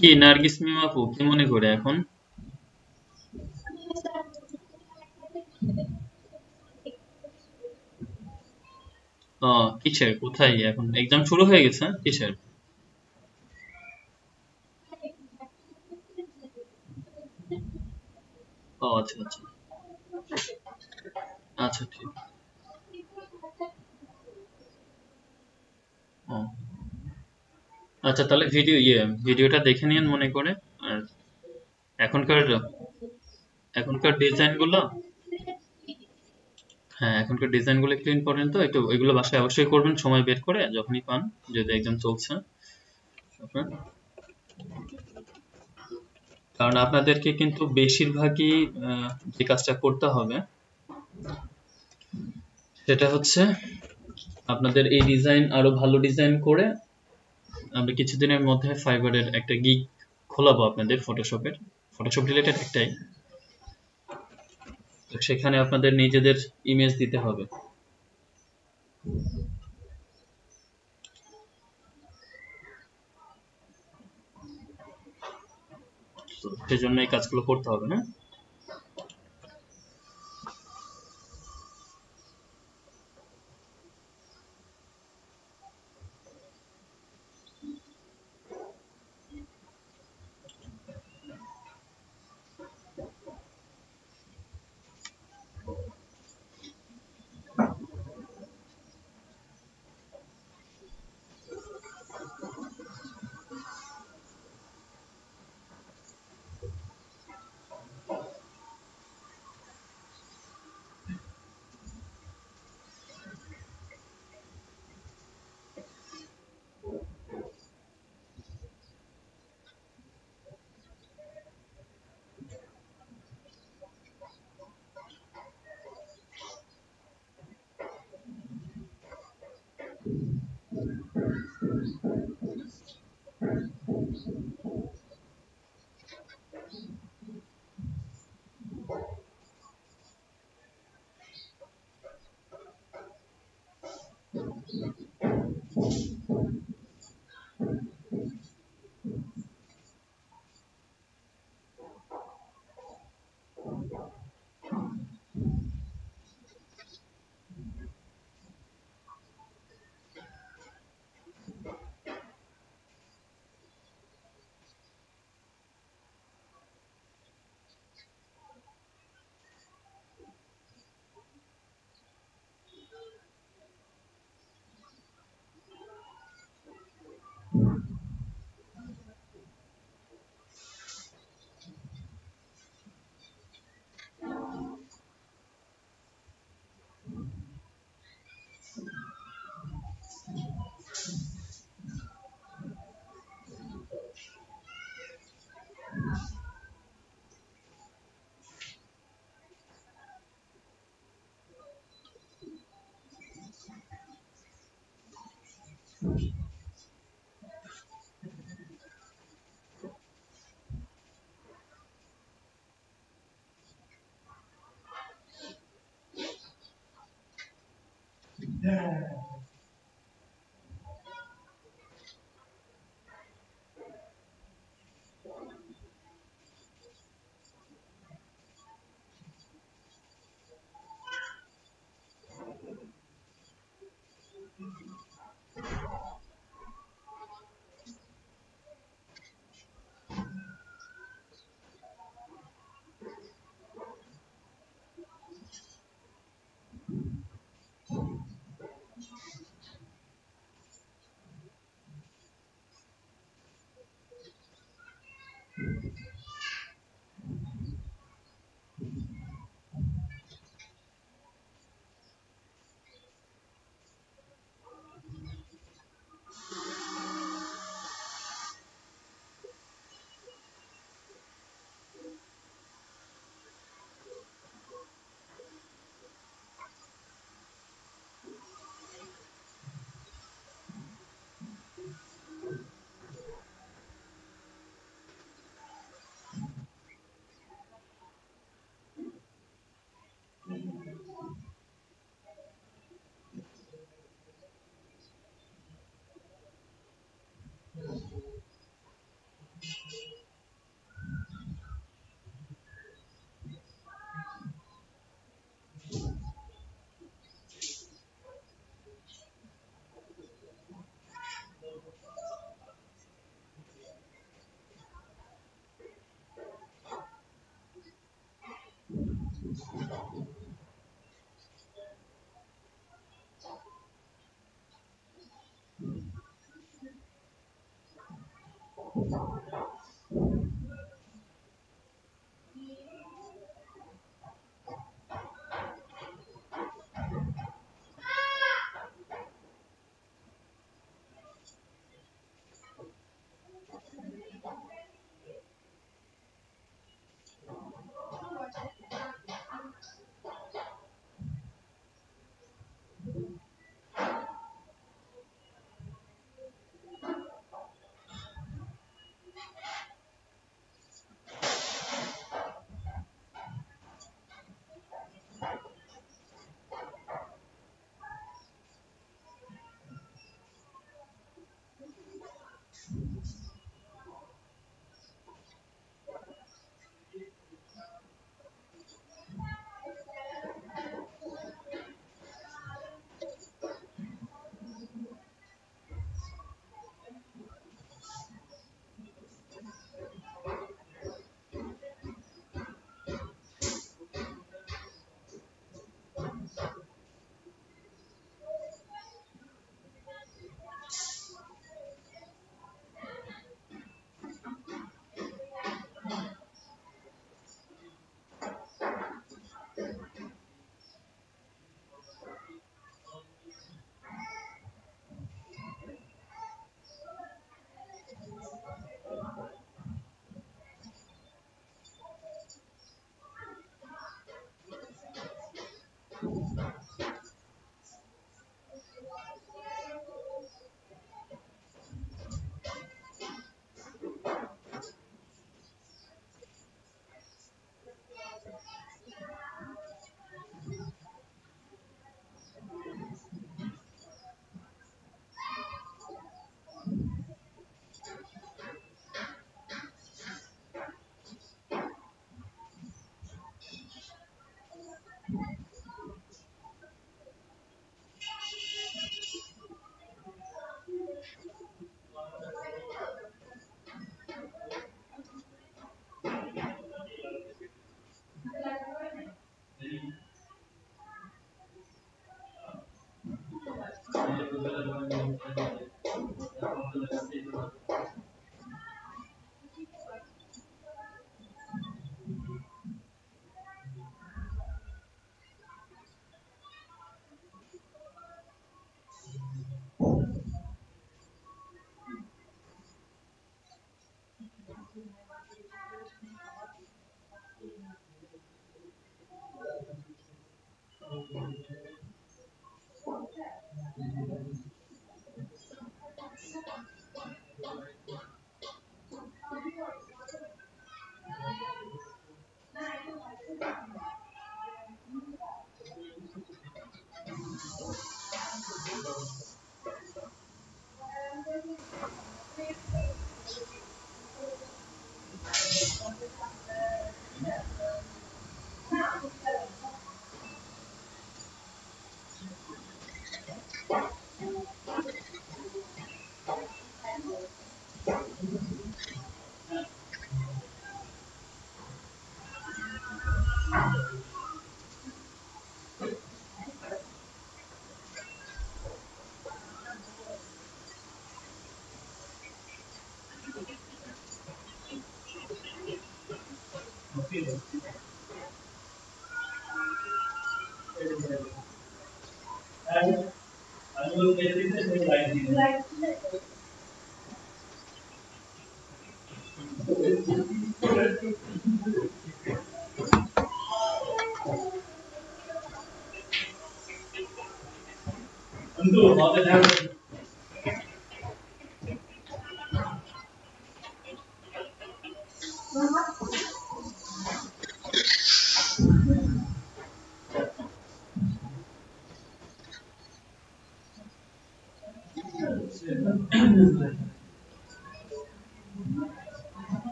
কি নার্গিস মিম আপু কি মনে করে এখন? ও, কিসের কোথায় এখন এক্সাম শুরু হয়ে গেছে? কিসের? ও আচ্ছা আচ্ছা। আচ্ছা ঠিক। ও আচ্ছা, তাহলে ভিডিওটা দেখে নিন মনে করে। আর এখনকার এখনকার ডিজাইন গুলো, হ্যাঁ এখনকার ডিজাইন গুলো একটু ইম্পর্টেন্ট, তো একটু এগুলো বাসায় অবশ্যই করবেন সময় বের করে যখনই পান, যদি এক্সাম চলছে আপনার। কারণ আপনাদেরকে কিন্তু বেশিরভাগই যে কাজটা করতে হবে সেটা হচ্ছে আপনাদের এই ডিজাইন আরো ভালো ডিজাইন করে আমরা কিছুদিনের মধ্যে ফাইবারের একটা গিগ খোলাবো আপনাদের ফটোশপের, ফটোশপ রিলেটেড একটাই। তো সেখানে আপনাদের নিজেদের ইমেজ দিতে হবে। তো সেজন্য এই কাজগুলো করতে হবে না।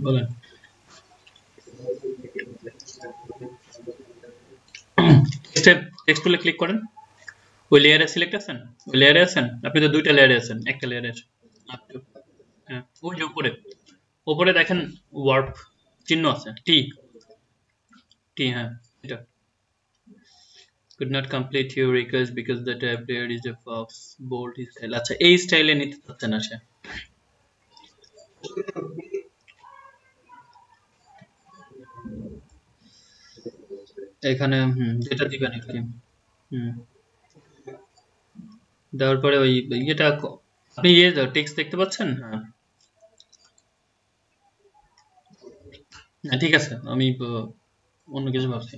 বলেন। টেক্সটে টেক্সট টুলে ক্লিক করেন। ওই লেয়ারে সিলেক্ট আছেন, ওই লেয়ারে আছেন আপনি, তো দুইটা লেয়ারে আছেন, একটা লেয়ারে আছেন। হ্যাঁ, ওই যে উপরে, উপরে দেখেন ওয়ার্প চিহ্ন আছে, টি, টি, হ্যাঁ এটা। could not complete your request because the tab layer is a fox bolt style। আচ্ছা, এই স্টাইলে নিতে চাচ্ছে না সে। এখানে যেটা দিবেন আর কি। হুম, দেওয়ার পরে ওই ইয়েটা আপনি টেক্সট দেখতে পাচ্ছেন? হ্যাঁ, হ্যাঁ ঠিক আছে, আমি অন্য কিছু ভাবছি।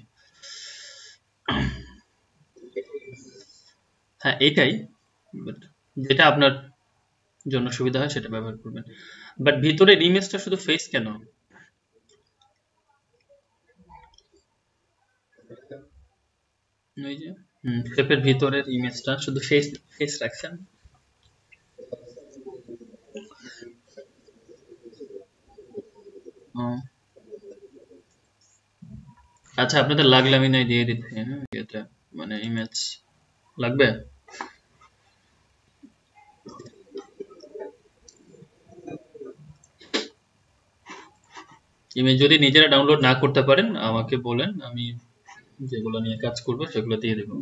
হ্যাঁ এইটাই, বাট যেটা আপনার জন্য সুবিধা হয় সেটা ব্যবহার করবেন। বাট ভিতরের ইমেজটা শুধু ফেস কেন? ওই যে শেপের ভিতরের ইমেজটা শুধু ফেস, ফেস রাখছেন। ও, আচ্ছা আপনাদের লাগলে আমি নাই দিয়ে দিচ্ছি, হ্যাঁ এটা মানে ইমেজ লাগবে। ইমেজ যদি নিজেরা ডাউনলোড না করতে পারেন আমাকে বলেন, আমি যেগুলো নিয়ে কাজ করবো সেগুলো দিয়ে দেবো।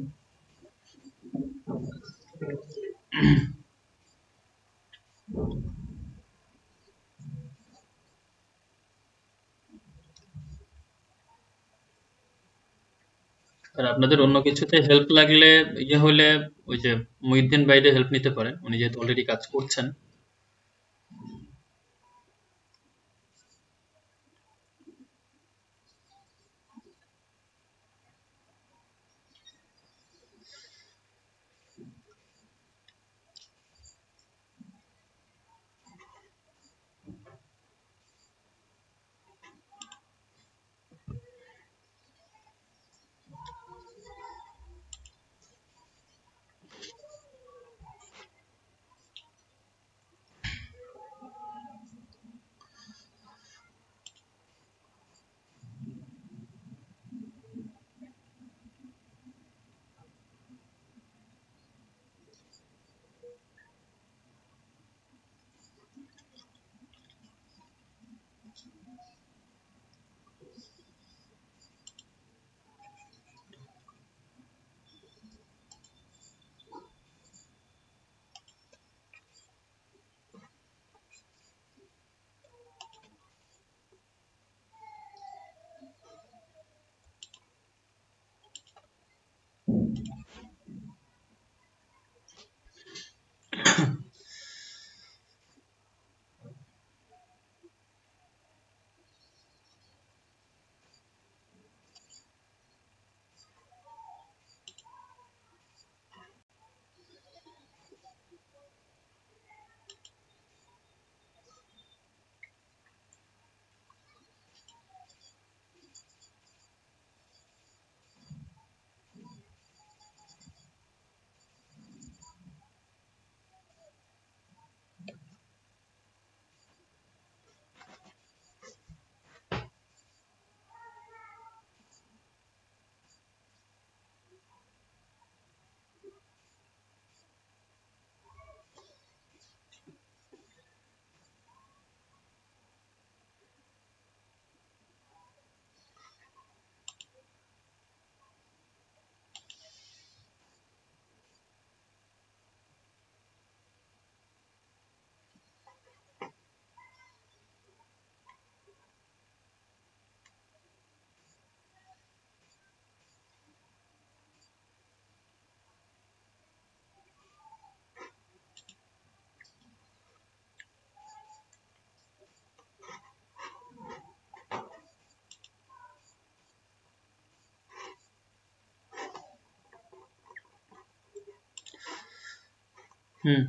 আর আপনাদের অন্য কিছুতে হেল্প লাগলে ইয়ে হলে ওই যে মহিউদ্দিন ভাইদের হেল্প নিতে পারেন, উনি যেহেতু অলরেডি কাজ করছেন।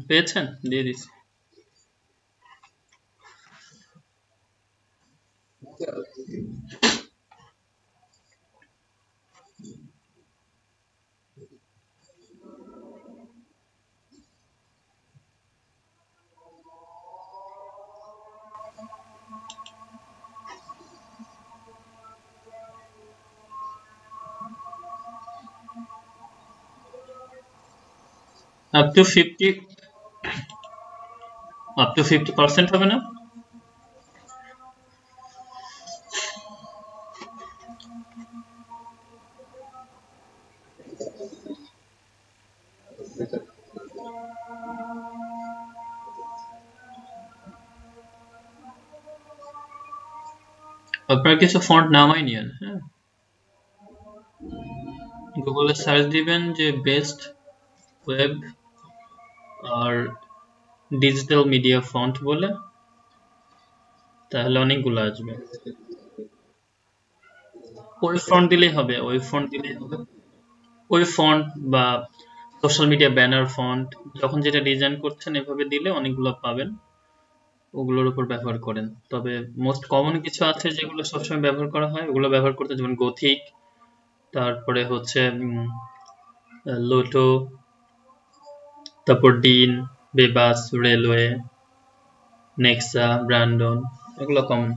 পেয়েছেন? দিয়ে দিচ্ছি। আপ টু 50% হবে না? আপনার কিছু ফন্ট নামাই নিয়েন, হ্যাঁ, গুগলে সার্চ দিবেন যে বেস্ট ওয়েব আর ডিজিটাল মিডিয়া ফন্ট বলে, তাহলে অনেকগুলো আসবে। ওই ফন্ট দিলেই হবে, ওই ফন্ট দিলেই হবে। ওই ফন্ট বা সোশ্যাল মিডিয়া ব্যানার ফন্ট, যখন যেটা ডিজাইন করছেন এভাবে দিলে অনেকগুলো পাবেন, ওগুলোর উপর ব্যবহার করেন। তবে মোস্ট কমন কিছু আছে যেগুলো সবসময় ব্যবহার করা হয়, ওগুলো ব্যবহার করতে, যেমন গথিক, তারপরে হচ্ছে লোটো, তারপর ডিন, বেবাস, রেলওয়ে, নেক্সা, ব্র্যান্ডন, এগুলো কমন।